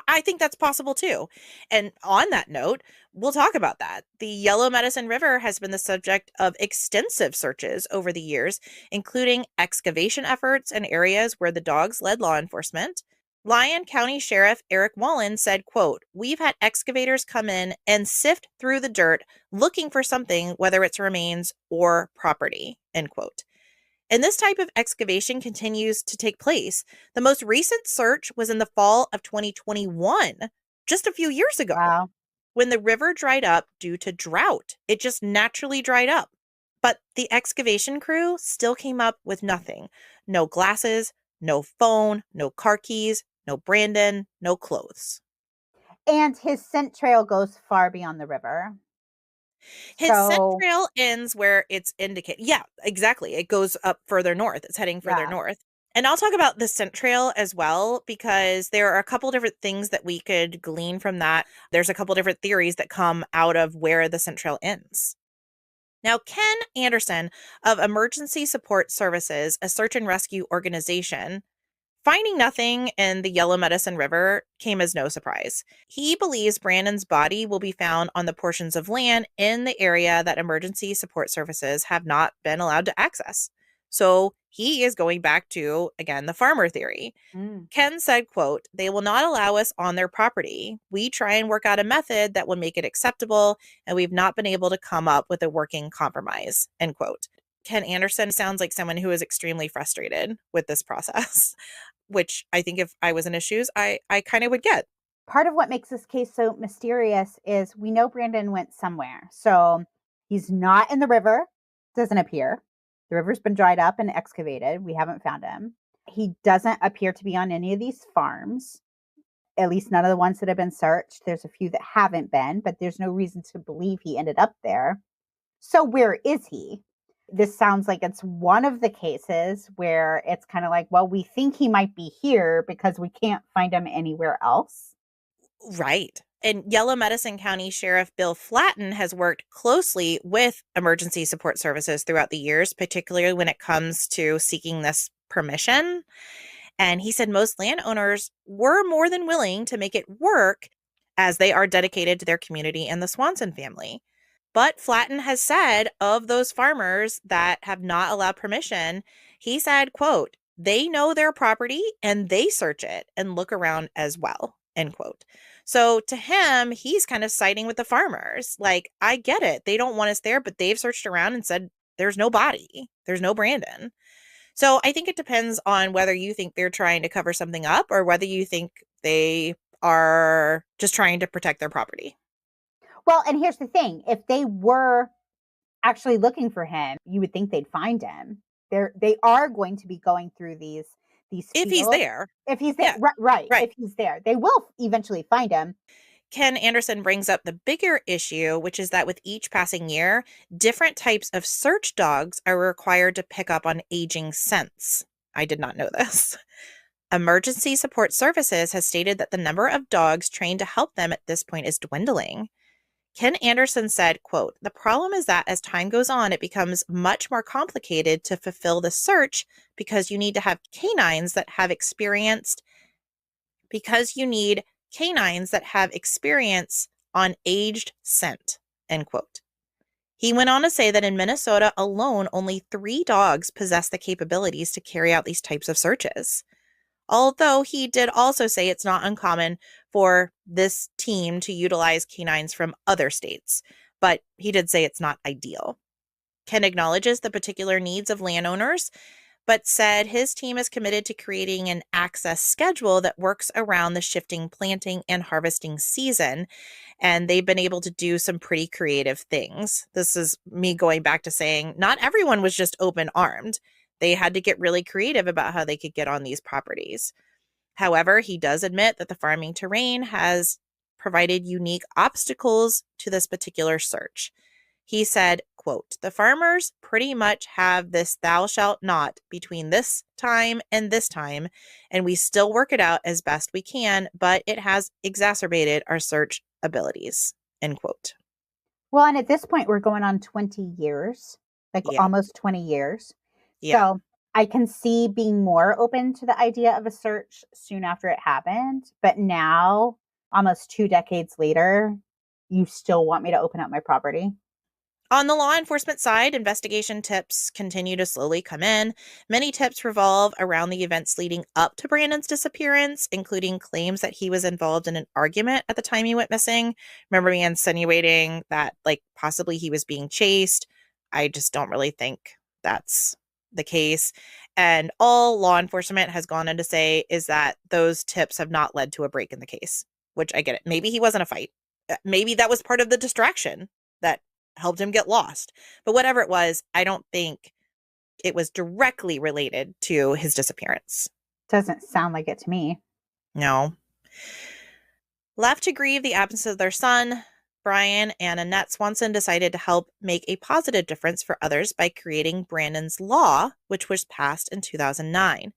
I think that's possible too. And on that note, we'll talk about that. The Yellow Medicine River has been the subject of extensive searches over the years, including excavation efforts in areas where the dogs led law enforcement. Lyon County Sheriff Eric Wallen said, quote, "We've had excavators come in and sift through the dirt looking for something, whether it's remains or property," end quote. And this type of excavation continues to take place. The most recent search was in the fall of 2021, just a few years ago, Wow. when the river dried up due to drought. It just naturally dried up. But the excavation crew still came up with nothing. No glasses, no phone, no car keys, no Brandon, no clothes. And his scent trail goes far beyond the river. His scent So, trail ends where it's indicated. Yeah, exactly. It goes up further north. It's heading further yeah. north. And I'll talk about the scent trail as well, because there are a couple different things that we could glean from that. There's a couple different theories that come out of where the scent trail ends. Now, Ken Anderson of Emergency Support Services, a search and rescue organization, finding nothing in the Yellow Medicine River came as no surprise. He believes Brandon's body will be found on the portions of land in the area that emergency support services have not been allowed to access. So he is going back to, again, the farmer theory. Mm. Ken said, quote, "They will not allow us on their property. We try and work out a method that will make it acceptable, and we've not been able to come up with a working compromise," end quote. Ken Anderson sounds like someone who is extremely frustrated with this process, which I think if I was in his shoes, I kind of would get. Part of what makes this case so mysterious is we know Brandon went somewhere. So he's not in the river, doesn't appear. The river's been dried up and excavated. We haven't found him. He doesn't appear to be on any of these farms, at least none of the ones that have been searched. There's a few that haven't been, but there's no reason to believe he ended up there. So where is he? This sounds like it's one of the cases where it's kind of like, well, we think he might be here because we can't find him anywhere else. Right. And Yellow Medicine County Sheriff Bill Flatten has worked closely with emergency support services throughout the years, particularly when it comes to seeking this permission. And he said most landowners were more than willing to make it work, as they are dedicated to their community and the Swanson family. But Flatten has said of those farmers that have not allowed permission, he said, quote, "They know their property and they search it and look around as well," end quote. So to him, he's kind of siding with the farmers. Like, I get it. They don't want us there, but they've searched around and said there's no body. There's no Brandon. So I think it depends on whether you think they're trying to cover something up or whether you think they are just trying to protect their property. Well, and here's the thing. If they were actually looking for him, you would think they'd find him. They are going to be going through these If he's fields. there. If he's there, Yeah, right, right. right. If he's there, they will eventually find him. Ken Anderson brings up the bigger issue, which is that with each passing year, different types of search dogs are required to pick up on aging scents. I did not know this. Emergency Support Services has stated that the number of dogs trained to help them at this point is dwindling. Ken Anderson said, quote, "The problem is that as time goes on, it becomes much more complicated to fulfill the search because you need to have canines that have experienced because you need canines that have experience on aged scent," end quote. He went on to say that in Minnesota alone, only 3 dogs possess the capabilities to carry out these types of searches. Although he did also say it's not uncommon for this team to utilize canines from other states, but he did say it's not ideal. Ken acknowledges the particular needs of landowners, but said his team is committed to creating an access schedule that works around the shifting planting and harvesting season. And they've been able to do some pretty creative things. This is me going back to saying not everyone was just open armed. They had to get really creative about how they could get on these properties. However, he does admit that the farming terrain has provided unique obstacles to this particular search. He said, quote, "The farmers pretty much have this thou shalt not between this time and this time, and we still work it out as best we can, but it has exacerbated our search abilities," end quote. Well, and at this point, we're going on 20 years, like Yeah. almost 20 years. Yeah. So I can see being more open to the idea of a search soon after it happened. But now, almost 2 decades later, you still want me to open up my property? On the law enforcement side, investigation tips continue to slowly come in. Many tips revolve around the events leading up to Brandon's disappearance, including claims that he was involved in an argument at the time he went missing. Remember me insinuating that, like, possibly he was being chased? I just don't really think that's the case. And all law enforcement has gone on to say is that those tips have not led to a break in the case, which I get it. Maybe he wasn't a fight. Maybe that was part of the distraction that helped him get lost. But whatever it was, I don't think it was directly related to his disappearance. Doesn't sound like it to me. No. Left to grieve the absence of their son, Brian and Annette Swanson decided to help make a positive difference for others by creating Brandon's Law, which was passed in 2009.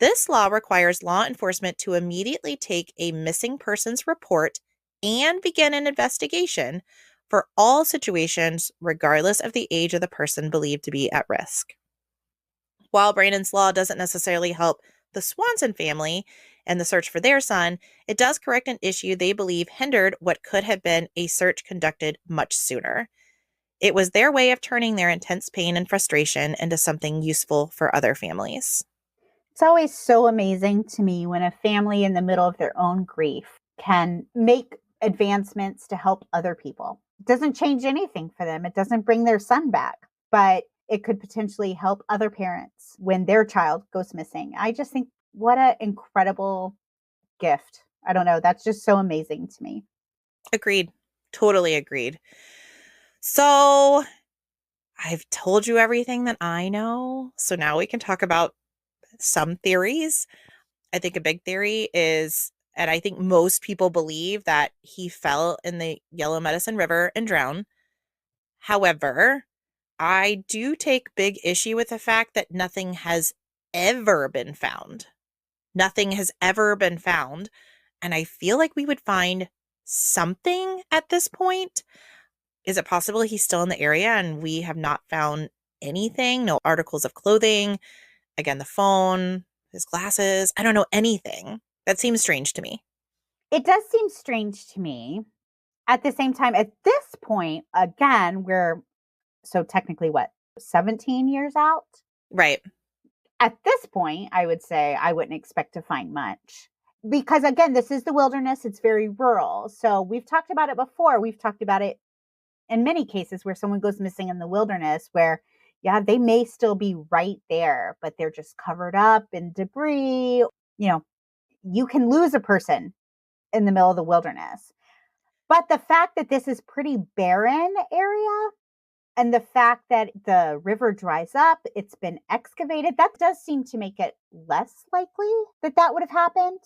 This law requires law enforcement to immediately take a missing persons report and begin an investigation for all situations, regardless of the age of the person believed to be at risk. While Brandon's Law doesn't necessarily help the Swanson family and the search for their son, it does correct an issue they believe hindered what could have been a search conducted much sooner. It was their way of turning their intense pain and frustration into something useful for other families. It's always so amazing to me when a family in the middle of their own grief can make advancements to help other people. It doesn't change anything for them. It doesn't bring their son back, but it could potentially help other parents when their child goes missing. I just think what an incredible gift. I don't know. That's just so amazing to me. Agreed. Totally agreed. So I've told you everything that I know. So now we can talk about some theories. I think a big theory is, and I think most people believe, that he fell in the Yellow Medicine River and drowned. However, I do take big issue with the fact that nothing has ever been found. Nothing has ever been found. And I feel like we would find something at this point. Is it possible he's still in the area and we have not found anything? No articles of clothing. Again, the phone, his glasses. I don't know anything. That seems strange to me. It does seem strange to me. At the same time, at this point, again, we're so technically what, 17 years out? Right. At this point, I would say I wouldn't expect to find much. Because again, this is the wilderness, it's very rural. So we've talked about it before. We've talked about it in many cases where someone goes missing in the wilderness where, yeah, they may still be right there, but they're just covered up in debris. You know, you can lose a person in the middle of the wilderness. But the fact that this is pretty barren area, and the fact that the river dries up, it's been excavated, that does seem to make it less likely that that would have happened.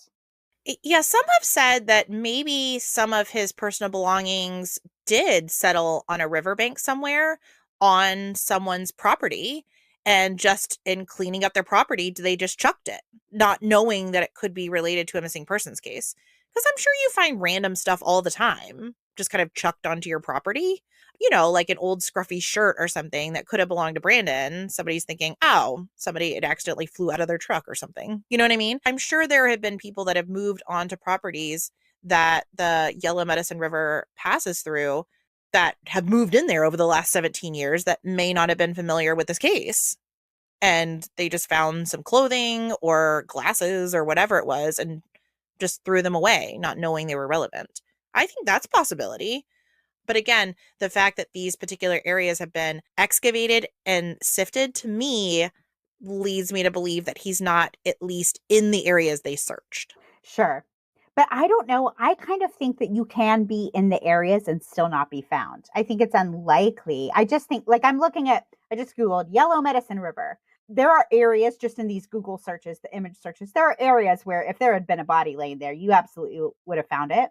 Yeah, some have said that maybe some of his personal belongings did settle on a riverbank somewhere on someone's property, and just in cleaning up their property, they just chucked it, not knowing that it could be related to a missing persons case. Because I'm sure you find random stuff all the time, just kind of chucked onto your property. You know, like an old scruffy shirt or something that could have belonged to Brandon. Somebody's thinking, oh, it accidentally flew out of their truck or something. You know what I mean? I'm sure there have been people that have moved onto properties that the Yellow Medicine River passes through that have moved in there over the last 17 years that may not have been familiar with this case. And they just found some clothing or glasses or whatever it was and just threw them away, not knowing they were relevant. I think that's a possibility. But again, the fact that these particular areas have been excavated and sifted, to me, leads me to believe that he's not at least in the areas they searched. Sure. But I don't know. I kind of think that you can be in the areas and still not be found. I think it's unlikely. I just think, like, I just Googled Yellow Medicine River. There are areas just in these Google searches, the image searches, there are areas where if there had been a body laying there, you absolutely would have found it.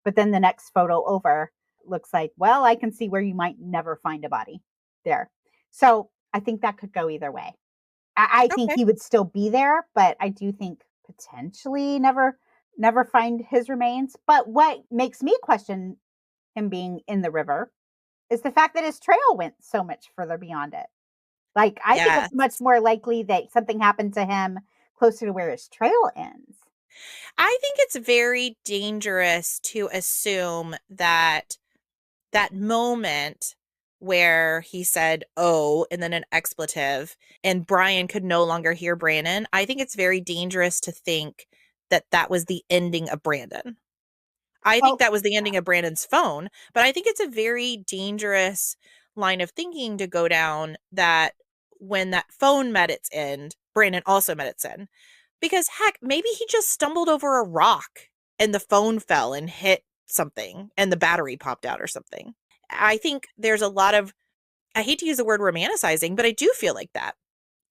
But then the next photo over looks like, well, I can see where you might never find a body there. So I think that could go either way. I think Okay. he would still be there, but I do think potentially never find his remains. But what makes me question him being in the river is the fact that his trail went so much further beyond it. Like, I think Yes. it's much more likely that something happened to him closer to where his trail ends. I think it's very dangerous to assume that that moment where he said, oh, and then an expletive, and Brian could no longer hear Brandon, I think it's very dangerous to think that that was the ending of Brandon. I think Oh, that was the ending of Brandon's phone, but I think it's a very dangerous line of thinking to go down, that when that phone met its end, Brandon also met its end. Because heck, maybe he just stumbled over a rock and the phone fell and hit something and the battery popped out or something. I think there's a lot of, I hate to use the word romanticizing, but I do feel like that.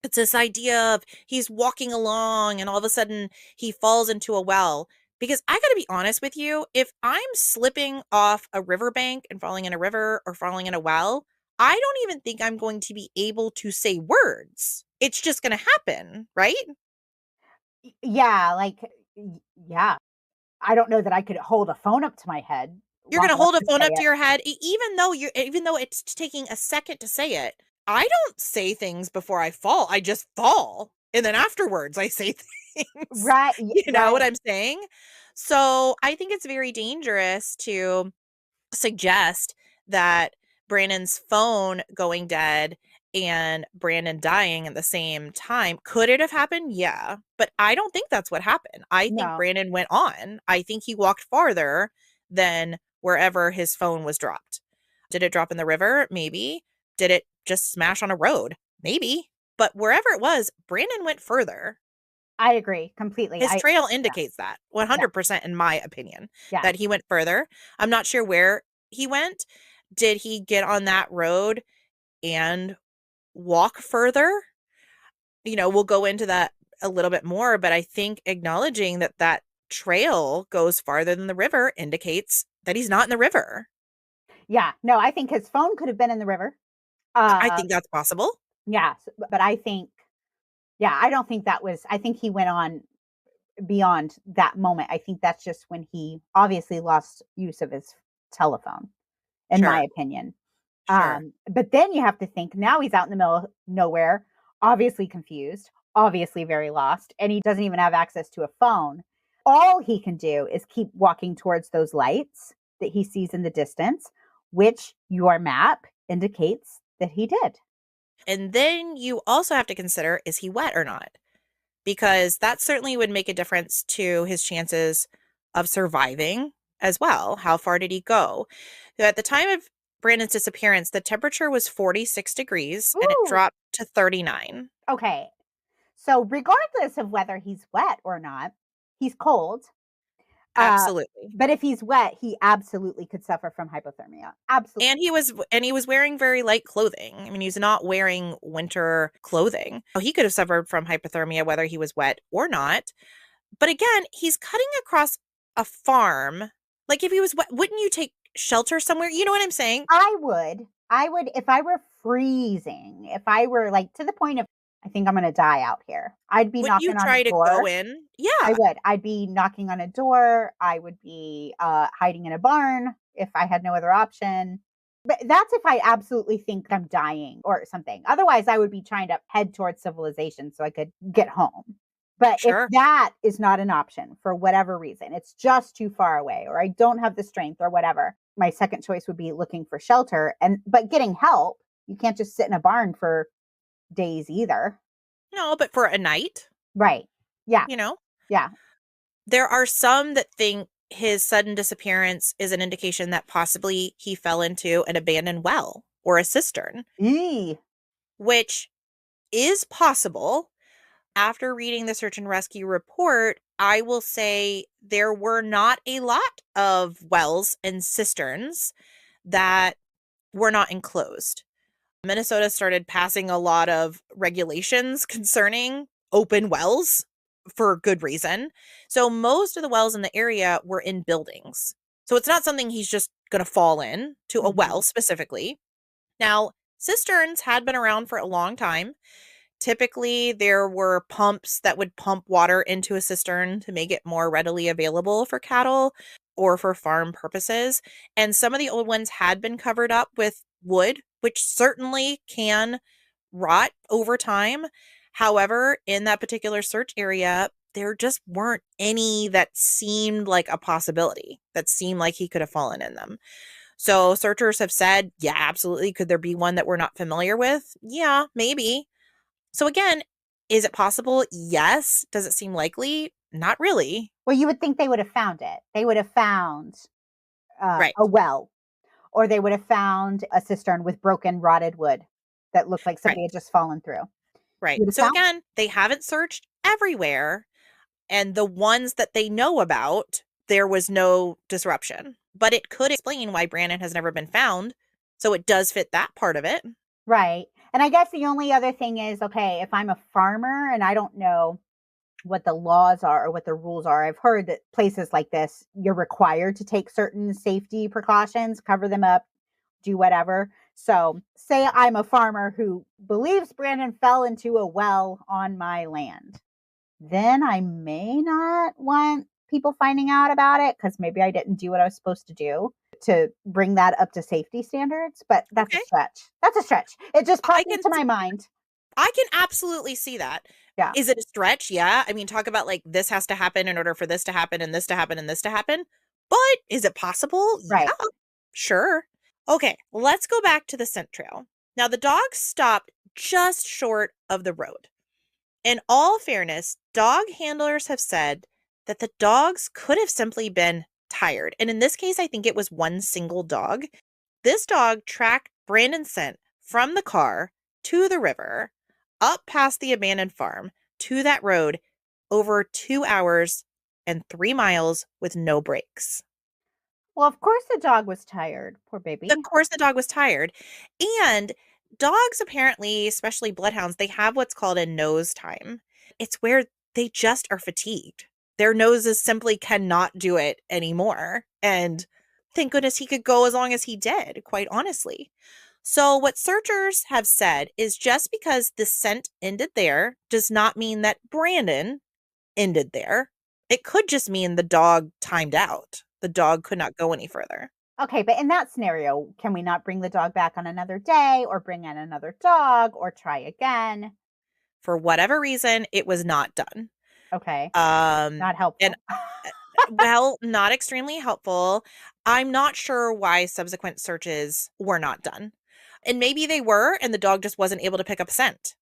It's this idea of he's walking along and all of a sudden he falls into a well. Because I got to be honest with you, if I'm slipping off a riverbank and falling in a river or falling in a well, I don't even think I'm going to be able to say words. It's just going to happen, right? Yeah, like, yeah. I don't know that I could hold a phone up to my head You're long going to enough hold a to phone say up to it. your head, even though it's taking a second to say it. I don't say things before I fall. I just fall. And then afterwards I say things. Right, You know what right. I'm saying? So I think it's very dangerous to suggest that Brandon's phone going dead and Brandon dying at the same time. Could it have happened? Yeah. But I don't think that's what happened. I think No. Brandon went on. I think he walked farther than wherever his phone was dropped. Did it drop in the river? Maybe. Did it just smash on a road? Maybe. But wherever it was, Brandon went further. I agree completely. His trail Yeah, indicates that yeah, 100% in my opinion, yeah. that he went further. I'm not sure where he went. Did he get on that road and walk further? We'll go into that a little bit more, but I think acknowledging that that trail goes farther than the river indicates that he's not in the river. Yeah, no, I think his phone could have been in the river. I Uh, think that's possible. yeah, but I think, yeah, I don't think that was, I think he went on beyond that moment. I think that's just when he obviously lost use of his telephone, in my Sure. opinion. Sure. But then you have to think now he's out in the middle of nowhere, obviously confused, obviously very lost, and he doesn't even have access to a phone. All he can do is keep walking towards those lights that he sees in the distance, which your map indicates that he did. And then you also have to consider, is he wet or not? Because that certainly would make a difference to his chances of surviving as well. How far did he go? So at the time of Brandon's disappearance, the temperature was 46 degrees and it Ooh, dropped to 39. okay. So regardless of whether he's wet or not, he's cold. Uh, Absolutely. but if he's wet, he absolutely could suffer from hypothermia. Absolutely. And he was wearing very light clothing. I mean, he's not wearing winter clothing. So he could have suffered from hypothermia whether he was wet or not. But again, he's cutting across a farm. Like if he was wet, wouldn't you take shelter somewhere? You know what I'm saying? I would if I were freezing, if I were like to the point of I think I'm going to die out here. I'd be Wouldn't you knocking on a try to go door. in? I Yeah, would. I'd be knocking on a door. I would be hiding in a barn if I had no other option. But that's if I absolutely think I'm dying or something. Otherwise, I would be trying to head towards civilization so I could get home. But if sure. that is not an option for whatever reason, it's just too far away, or I don't have the strength or whatever, my second choice would be looking for shelter but getting help. You can't just sit in a barn for days either. No, but for a night, Right. Yeah. you know, Yeah. there are some that think his sudden disappearance is an indication that possibly he fell into an abandoned well or a cistern, Eee. which is possible. After reading the search and rescue report, I will say there were not a lot of wells and cisterns that were not enclosed. Minnesota started passing a lot of regulations concerning open wells for good reason. So most of the wells in the area were in buildings. So it's not something he's just going to fall in to a Mhm. well specifically. Now, cisterns had been around for a long time. Typically, there were pumps that would pump water into a cistern to make it more readily available for cattle or for farm purposes. And some of the old ones had been covered up with wood, which certainly can rot over time. However, in that particular search area, there just weren't any that seemed like a possibility, that seemed like he could have fallen in them. So searchers have said, yeah, absolutely. Could there be one that we're not familiar with? Yeah, maybe. So again, is it possible? Yes. Does it seem likely? Not really. Well, you would think they would have found it. They would have found Right. a well, or they would have found a cistern with broken, rotted wood. that looked like Right. somebody had just fallen through. Right. You'd have So found again, they haven't searched everywhere. And the ones that they know about, there was no disruption. But it could explain why Brandon has never been found. So it does fit that part of it. right. And I guess the only other thing is, okay, if I'm a farmer and I don't know what the laws are or what the rules are, I've heard that places like this, you're required to take certain safety precautions, cover them up, do whatever. So, say I'm a farmer who believes Brandon fell into a well on my land, then I may not want people finding out about it because maybe I didn't do what I was supposed to do to bring that up to safety standards. But that's a Okay. stretch. That's a stretch. It just I popped can into my mind. I can absolutely see that. Yeah. Is it a stretch? Yeah. I mean, talk about like this has to happen in order for this to happen and this to happen and this to happen. But is it possible? Yeah, Right. sure. Okay, let's go back to the scent trail. Now, the dogs stopped just short of the road. In all fairness, dog handlers have said that the dogs could have simply been tired. And in this case, I think it was one single dog. This dog tracked Brandon's scent from the car to the river, up past the abandoned farm, to that road, over 2 hours and 3 miles with no breaks. Well, of course the dog was tired. Poor baby. Of course, the dog was tired. And dogs, apparently, especially bloodhounds, they have what's called a nose time. It's where they just are fatigued. Their noses simply cannot do it anymore. And thank goodness he could go as long as he did, quite honestly. So, what searchers have said is just because the scent ended there does not mean that Brandon ended there. It could just mean the dog timed out. The dog could not go any further. Okay, but in that scenario, can we not bring the dog back on another day or bring in another dog or try again? For whatever reason, it was not done. Okay, Um, not and helpful. well, not extremely helpful. I'm not sure why subsequent searches were not done. And maybe they were, and the dog just wasn't able to pick up a scent.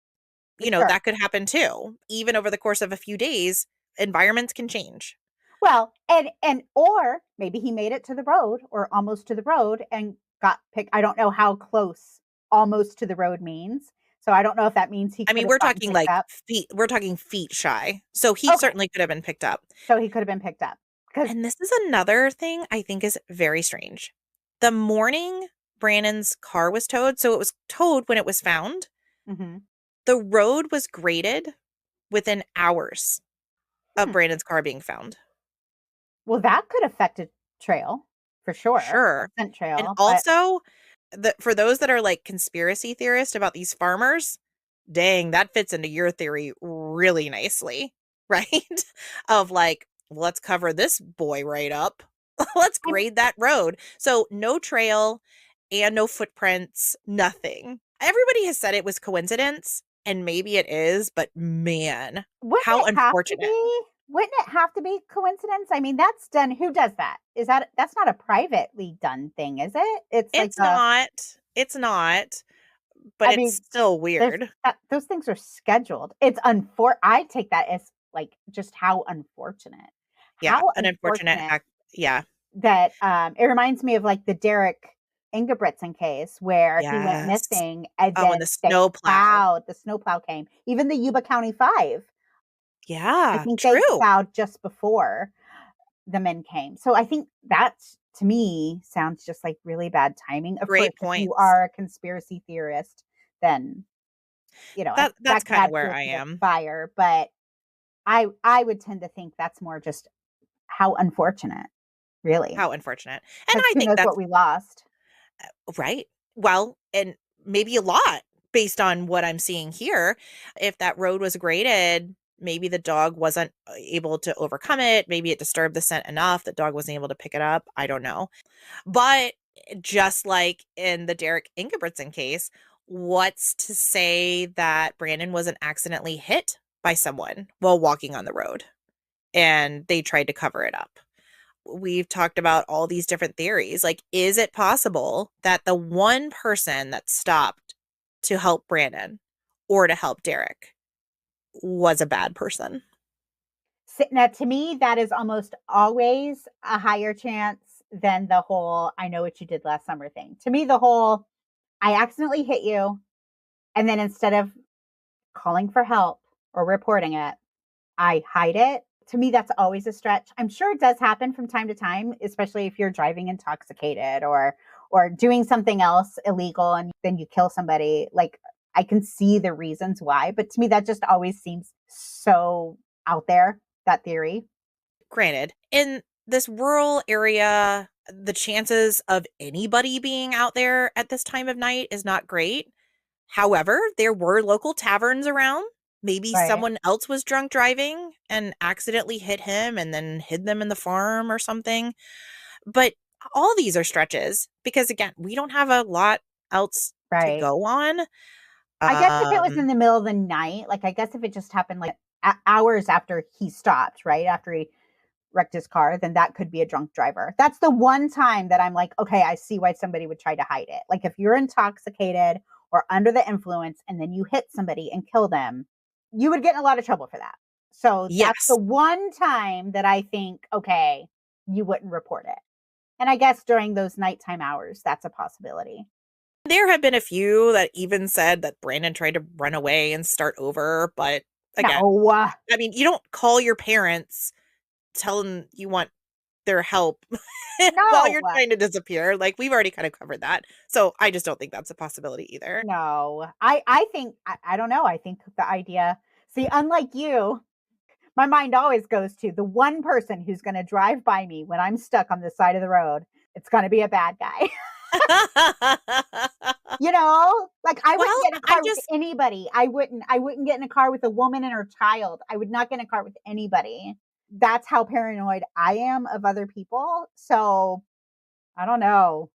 Sure. That could happen too. Even over the course of a few days, environments can change. Well, and or maybe he made it to the road or almost to the road and got picked. I don't know how close almost to the road means. So I don't know if that means he I could mean, have we're gotten talking picked like up. feet, we're talking feet shy. So he Okay. certainly could have been picked up. So he could have been picked up. Because And this is another thing I think is very strange. The morning Brandon's car was towed, so it was towed when it was found, mhm. the road was graded within hours of Hmm. Brandon's car being found. Well, that could affect a trail for sure, a Sure. scent And trail. But also, for those that are like conspiracy theorists about these farmers, dang, that fits into your theory really nicely, right? Of like, let's cover this boy right up. Let's I grade that road. So, no trail and no footprints, nothing. Everybody has said it was coincidence, and maybe it is, but man, wouldn't how it have to unfortunate. be? Wouldn't it have to be coincidence? I mean, that's done. Who does that? That's not a privately done thing, is it? It's like It's not. It's not, but I it's mean, still there's weird. those things are scheduled. I take that as like just how unfortunate. Yeah, How an unfortunate unfortunate hack. Yeah. that it reminds me of like the Derek Ingebrigtsen case where he went Yes. missing and Oh, and then the snowplow. the snowplow came. Even the Yuba County 5, I Yeah, think they true. plowed just before the men came. So I think that to me sounds just like really bad timing. Of course, Great if you points. are a conspiracy theorist, then That's that could kinda add where fuel I to the am. fire. But I would tend to think that's more just how unfortunate, really, How unfortunate. And because I who think knows that's what we lost. right. Well, and maybe a lot based on what I'm seeing here. If that road was graded, maybe the dog wasn't able to overcome it. Maybe it disturbed the scent enough that dog wasn't able to pick it up. I don't know. But just like in the Derek Ingebrigtsen case, what's to say that Brandon wasn't accidentally hit by someone while walking on the road and they tried to cover it up? We've talked about all these different theories. Like, is it possible that the one person that stopped to help Brandon or to help Derek was a bad person? Now, to me, that is almost always a higher chance than the whole "I know what you did last summer" thing. To me, the whole "I accidentally hit you. And then instead of calling for help or reporting it, I hide it. To me, that's always a stretch. I'm sure it does happen from time to time, especially if you're driving intoxicated or doing something else illegal and then you kill somebody. Like, I can see the reasons why, but to me that just always seems so out there, that theory. Granted, in this rural area, the chances of anybody being out there at this time of night is not great. However, there were local taverns around. Maybe Right. someone else was drunk driving and accidentally hit him and then hid them in the farm or something. But all these are stretches because, again, we don't have a lot else to Right. go on. I guess if it was in Um, the middle of the night, like I guess if it just happened like hours after he stopped, right? After he wrecked his car, then that could be a drunk driver. That's the one time that I'm like, okay, I see why somebody would try to hide it. Like if you're intoxicated or under the influence and then you hit somebody and kill them, you would get in a lot of trouble for that. So that's the yes, one time that I think, okay, you wouldn't report it. And I guess during those nighttime hours, that's a possibility. there have been a few that even said that Brandon tried to run away and start over. But again, No, I mean, you don't call your parents, tell them you want their help while no, you're trying to disappear. Like, we've already kind of covered that. So I just don't think that's a possibility either. no. I think, I don't know. I think the idea, see, unlike you, my mind always goes to the one person who's going to drive by me when I'm stuck on the side of the road. It's going to be a bad guy. Like I wouldn't Well, get in a I car with just, anybody. I wouldn't get in a car with a woman and her child. I would not get in a car with anybody. That's how paranoid I am of other people. So I don't know.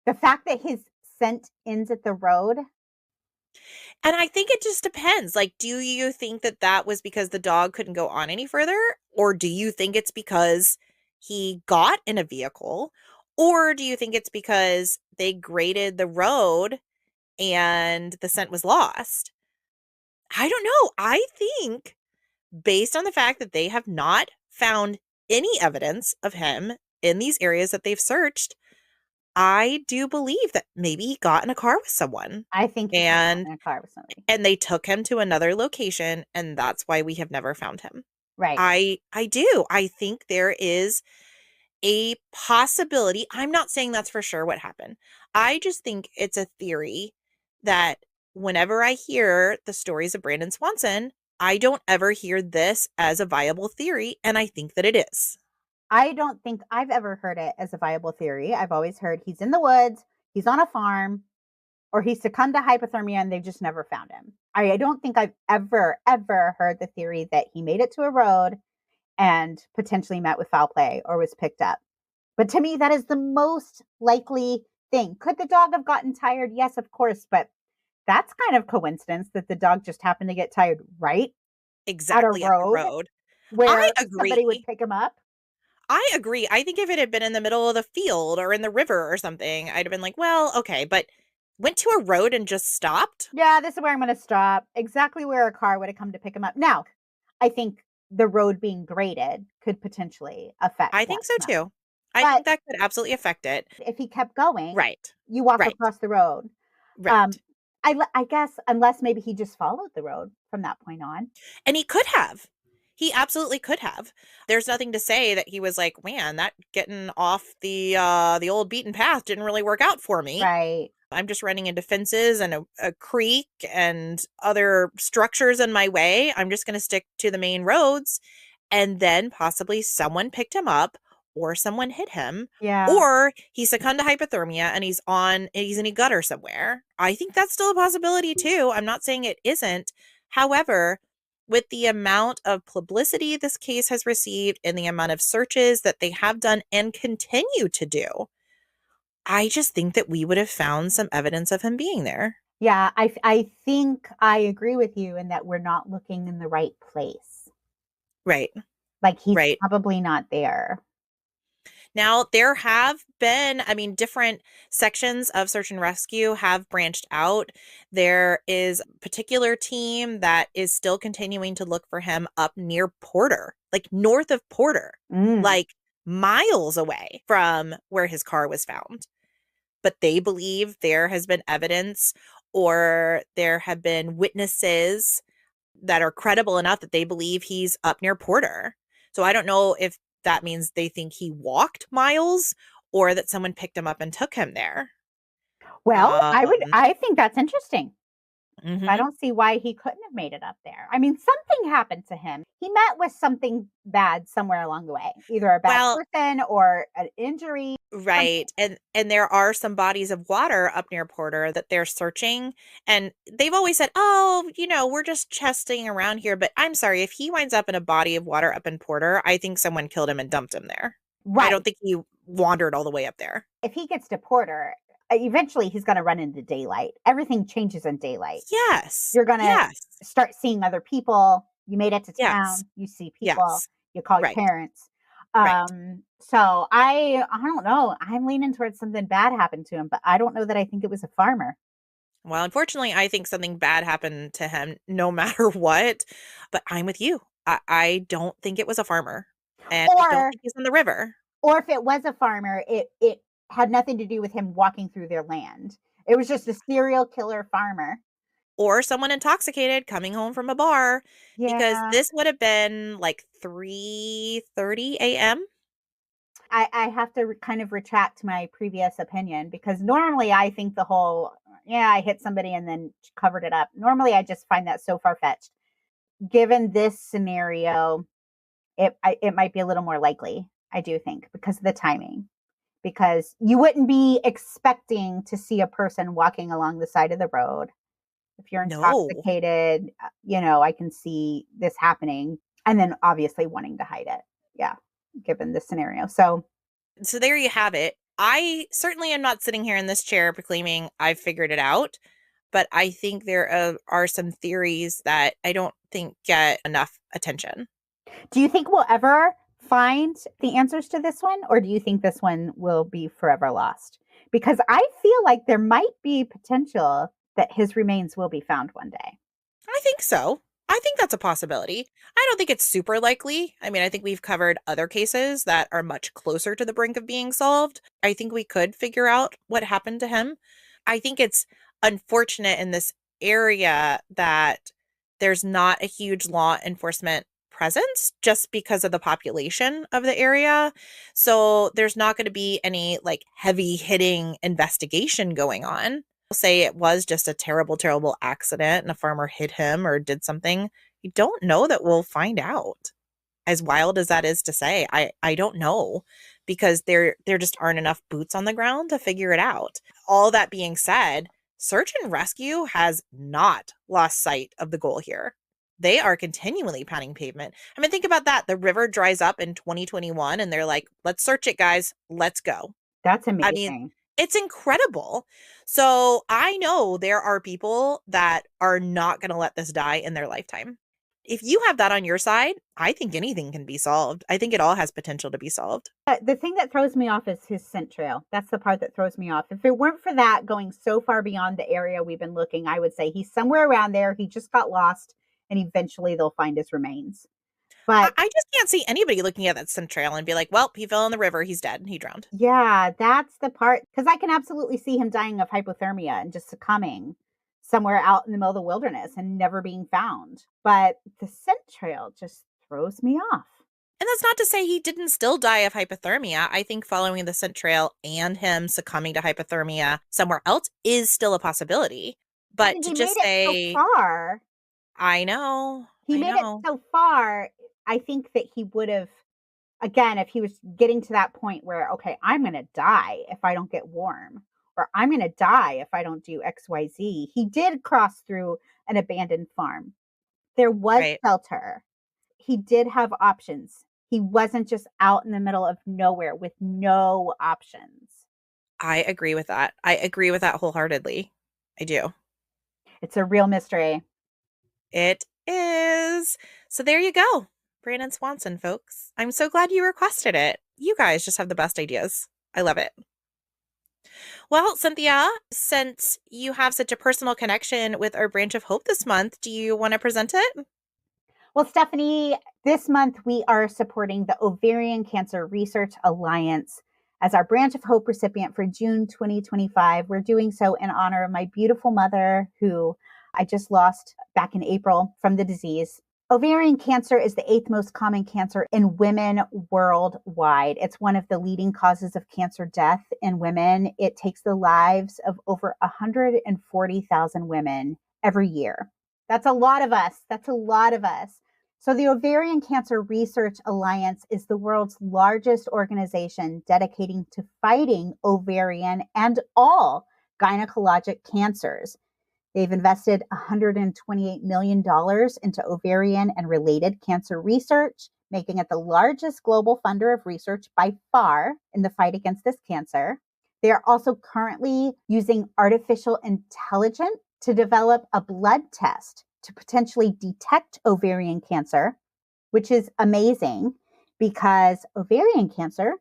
The fact that his scent ends at the road. and I think it just depends. Like, do you think that that was because the dog couldn't go on any further? Or do you think it's because he got in a vehicle? Or do you think it's because they graded the road and the scent was lost? I don't know. I think, based on the fact that they have not found any evidence of him in these areas that they've searched, I do believe that maybe he got in a car with someone I think he could have and gotten in a car with somebody. and they took him to another location, and that's why we have never found him. Right. I do. I think there is a possibility. I'm not saying that's for sure what happened. I just think it's a theory that whenever I hear the stories of Brandon Swanson, I don't ever hear this as a viable theory, and I think that it is. I don't think I've ever heard it as a viable theory. I've always heard he's in the woods, he's on a farm, or he succumbed to hypothermia and they've just never found him. I don't think I've ever heard the theory that he made it to a road and potentially met with foul play or was picked up. But to me, that is the most likely thing. Could the dog have gotten tired? Yes, of course. But that's kind of coincidence that the dog just happened to get tired right at a Exactly, at the road road. I where somebody would agree. pick him up. I agree. I think if it had been in the middle of the field or in the river or something, I'd have been like, well, okay, but went to a road and just stopped? Yeah, this is where I'm going to stop. Exactly where a car would have come to pick him up. Now, I think the road being graded could potentially affect I that think so smell. too. I But think that could absolutely affect it. if he kept going, Right. you walk Right. across the road. Um, Right. I guess unless maybe he just followed the road from that point on. And he could have. He absolutely could have. There's nothing to say that he was like, man, that getting off the old beaten path didn't really work out for me. Right. I'm just running into fences and a creek and other structures in my way. I'm just going to stick to the main roads. And then possibly someone picked him up or someone hit him Yeah. or he succumbed to hypothermia and he's in a gutter somewhere. I think that's still a possibility too. I'm not saying it isn't. However, with the amount of publicity this case has received and the amount of searches that they have done and continue to do, I just think that we would have found some evidence of him being there. Yeah. I think I agree with you in that we're not looking in the right place. Right. Like he's Right. probably not there. Now, there have been, I mean, different sections of search and rescue have branched out. There is a particular team that is still continuing to look for him up near Porter, like north of Porter, Mm. like miles away from where his car was found. But they believe there has been evidence or there have been witnesses that are credible enough that they believe he's up near Porter. So I don't know if that means they think he walked miles or that someone picked him up and took him there. Well, Um, I think that's interesting. I mhm. don't see why he couldn't have made it up there. I mean, something happened to him. He met with something bad somewhere along the way, either a bad Well, person or an injury, something. right. And there are some bodies of water up near Porter that they're searching. And they've always said, oh, we're just chesting around here. But I'm sorry, if he winds up in a body of water up in Porter, I think someone killed him and dumped him there. I Right. don't think he wandered all the way up there. If he gets to Porter, eventually he's going to run into daylight. Everything changes in daylight. Yes. You're going to Yes. start seeing other people. You made it to Yes. town. You see people. Yes. You call your Right. parents. Right. So I don't know. I'm leaning towards something bad happened to him, but I don't know that I think it was a farmer. Well, unfortunately, I think something bad happened to him no matter what. But I'm with you. I don't think it was a farmer. And I don't Or think he's in the river. or if it was a farmer, it had nothing to do with him walking through their land. It was just a serial killer farmer. Or someone intoxicated coming home from a bar, because Yeah. this would have been like 3:30 a.m. I have to kind of retract my previous opinion because normally I think the whole, yeah, I hit somebody and then covered it up. Normally I just find that so far fetched. Given this scenario, it might be a little more likely, I do think, because of the timing. Because you wouldn't be expecting to see a person walking along the side of the road. If you're No. intoxicated, I can see this happening and then obviously wanting to hide it. Yeah, given the scenario. So So there you have it. I certainly am not sitting here in this chair proclaiming I've figured it out, but I think there are some theories that I don't think get enough attention. do you think we'll ever find the answers to this one, or do you think this one will be forever lost? Because I feel like there might be potential that his remains will be found one day. I think so. I think that's a possibility. I don't think it's super likely. I mean, I think we've covered other cases that are much closer to the brink of being solved. I think we could figure out what happened to him. I think it's unfortunate in this area that there's not a huge law enforcement presence just because of the population of the area. So there's not going to be any like heavy hitting investigation going on. Say it was just a terrible, terrible accident and a farmer hit him or did something. You don't know that we'll find out. As wild as that is to say, I don't know because there just aren't enough boots on the ground to figure it out. All that being said, search and rescue has not lost sight of the goal here. They are continually pounding pavement. I mean, think about that. The river dries up in 2021 and they're like, let's search it, guys. Let's go. That's I mean, amazing. it's incredible. So I know there are people that are not going to let this die in their lifetime. If you have that on your side, I think anything can be solved. I think it all has potential to be solved. The thing that throws me off is his scent trail. That's the part that throws me off. If it weren't for that going so far beyond the area we've been looking, I would say he's somewhere around there. He just got lost and eventually they'll find his remains. But I just can't see anybody looking at that scent trail and be like, well, he fell in the river. He's dead. He drowned. yeah, that's the part because I can absolutely see him dying of hypothermia and just succumbing somewhere out in the middle of the wilderness and never being found. But the scent trail just throws me off. And that's not to say he didn't still die of hypothermia. I think following the scent trail and him succumbing to hypothermia somewhere else is still a possibility. I But mean, to he made just it so say, far. I know, He I made it know. so far. I think that he would have, again, if he was getting to that point where, okay, I'm going to die if I don't get warm, or I'm going to die if I don't do XYZ. He did cross through an abandoned farm. There was Right. shelter. He did have options. He wasn't just out in the middle of nowhere with no options. I agree with that. I agree with that wholeheartedly. I do. It's a real mystery. It is. So there you go. Brandon Swanson, folks. I'm so glad you requested it. You guys just have the best ideas. I love it. Well, Cynthia, since you have such a personal connection with our branch of hope this month, do you want to present it? Well, Stephanie, this month we are supporting the Ovarian Cancer Research Alliance. as our Branch of Hope recipient for June 2025. We're doing so in honor of my beautiful mother, who I just lost back in April from the disease. Ovarian cancer is the 8th most common cancer in women worldwide. It's one of the leading causes of cancer death in women. It takes the lives of over 140,000 women every year. That's a lot of us. That's a lot of us. So the Ovarian Cancer Research Alliance is the world's largest organization dedicating to fighting ovarian and all gynecologic cancers. They've invested $128 million into ovarian and related cancer research, making it the largest global funder of research by far in the fight against this cancer. They are also currently using artificial intelligence to develop a blood test to potentially detect ovarian cancer, which is amazing because ovarian cancer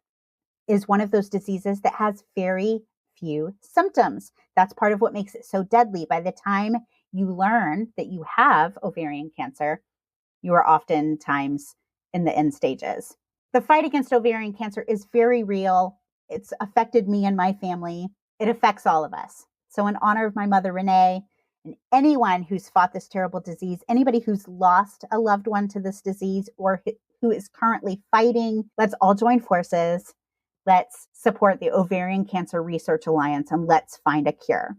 is one of those diseases that has very few symptoms. That's part of what makes it so deadly. By the time you learn that you have ovarian cancer, you are oftentimes in the end stages. The fight against ovarian cancer is very real. It's affected me and my family. It affects all of us. So in honor of my mother, Renee, and anyone who's fought this terrible disease, anybody who's lost a loved one to this disease or who is currently fighting, let's all join forces. Let's support the Ovarian Cancer Research Alliance and let's find a cure.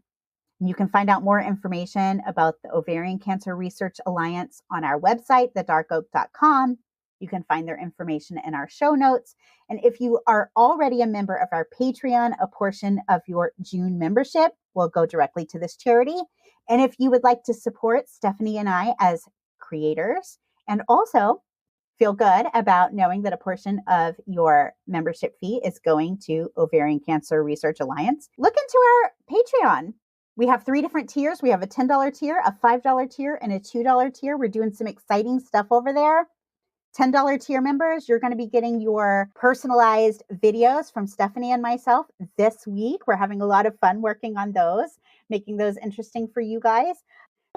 And you can find out more information about the Ovarian Cancer Research Alliance on our website, thedarkoak.com. You can find their information in our show notes. And if you are already a member of our Patreon, a portion of your June membership will go directly to this charity. And if you would like to support Stephanie and I as creators and also feel good about knowing that a portion of your membership fee is going to Ovarian Cancer Research Alliance, look into our Patreon. We have 3 different tiers. We have a $10 tier, a $5 tier, and a $2 tier. We're doing some exciting stuff over there. $10 tier members, you're going to be getting your personalized videos from Stephanie and myself this week. We're having a lot of fun working on those, making those interesting for you guys.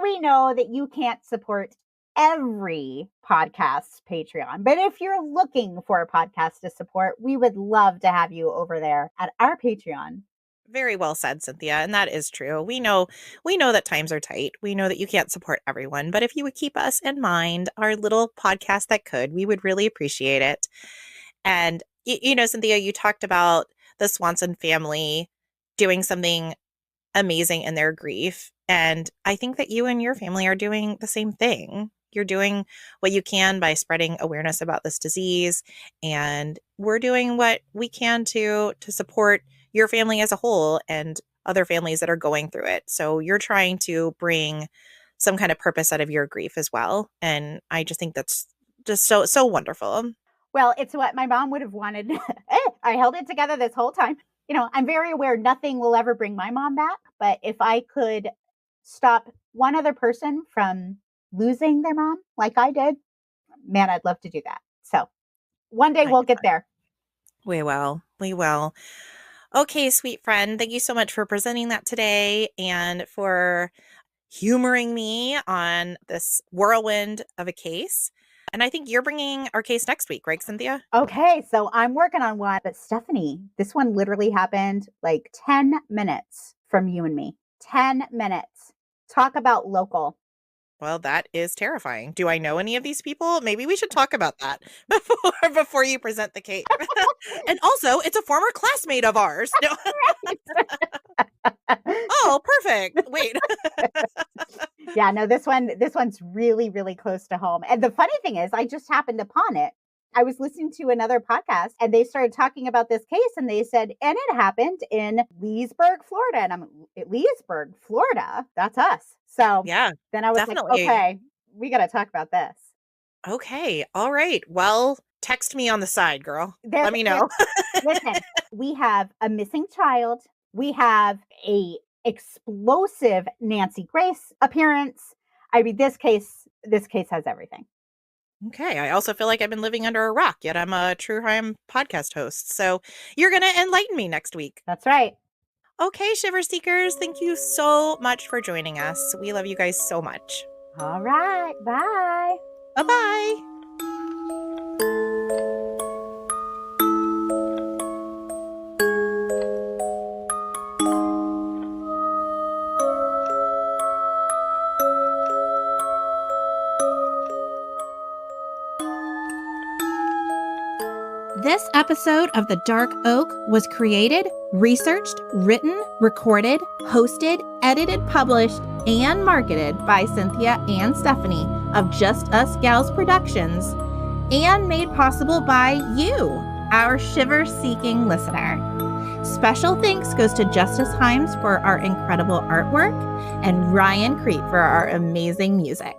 We know that you can't support every podcast's Patreon, but if you're looking for a podcast to support, we would love to have you over there at our Patreon. Very well said, Cynthia. And that is true. We know that times are tight. We know that you can't support everyone, but if you would keep us in mind, our little podcast that could, we would really appreciate it. And, Cynthia, you talked about the Swanson family doing something amazing in their grief. And I think that you and your family are doing the same thing. You're doing what you can by spreading awareness about this disease. And we're doing what we can to support your family as a whole and other families that are going through it. So you're trying to bring some kind of purpose out of your grief as well. And I just think that's just so wonderful. Well, it's what my mom would have wanted. I held it together this whole time. I'm very aware nothing will ever bring my mom back. But if I could stop one other person from losing their mom like I did, man, I'd love to do that. So one day we'll get there. We will. Okay, sweet friend. Thank you so much for presenting that today and for humoring me on this whirlwind of a case. And I think you're bringing our case next week, right, Cynthia? Okay, so I'm working on one. But Stephanie, this one literally happened like 10 minutes from you and me. 10 minutes. Talk about local. Well, that is terrifying. Do I know any of these people? Maybe we should talk about that before you present the case. And also, it's a former classmate of ours. No. Oh, perfect. Wait. Yeah, no, this one's really, really close to home. And the funny thing is, I just happened upon it. I was listening to another podcast and they started talking about this case and they said, and it happened in Leesburg, Florida. And I'm Leesburg, Florida. That's us. So yeah, then I was definitely. Like, okay, we got to talk about this. Okay. All right. Well, text me on the side, girl. Let me know. Listen, we have a missing child. We have a explosive Nancy Grace appearance. I mean, this case has everything. Okay. I also feel like I've been living under a rock, yet I'm a true crime podcast host. So you're going to enlighten me next week. That's right. Okay, Shiver Seekers, thank you so much for joining us. We love you guys so much. All right. Bye. Bye-bye. This episode of The Dark Oak was created, researched, written, recorded, hosted, edited, published, and marketed by Cynthia and Stephanie of Just Us Gals Productions, and made possible by you, our shiver-seeking listener. Special thanks goes to Justice Himes for our incredible artwork and Ryan Crete for our amazing music.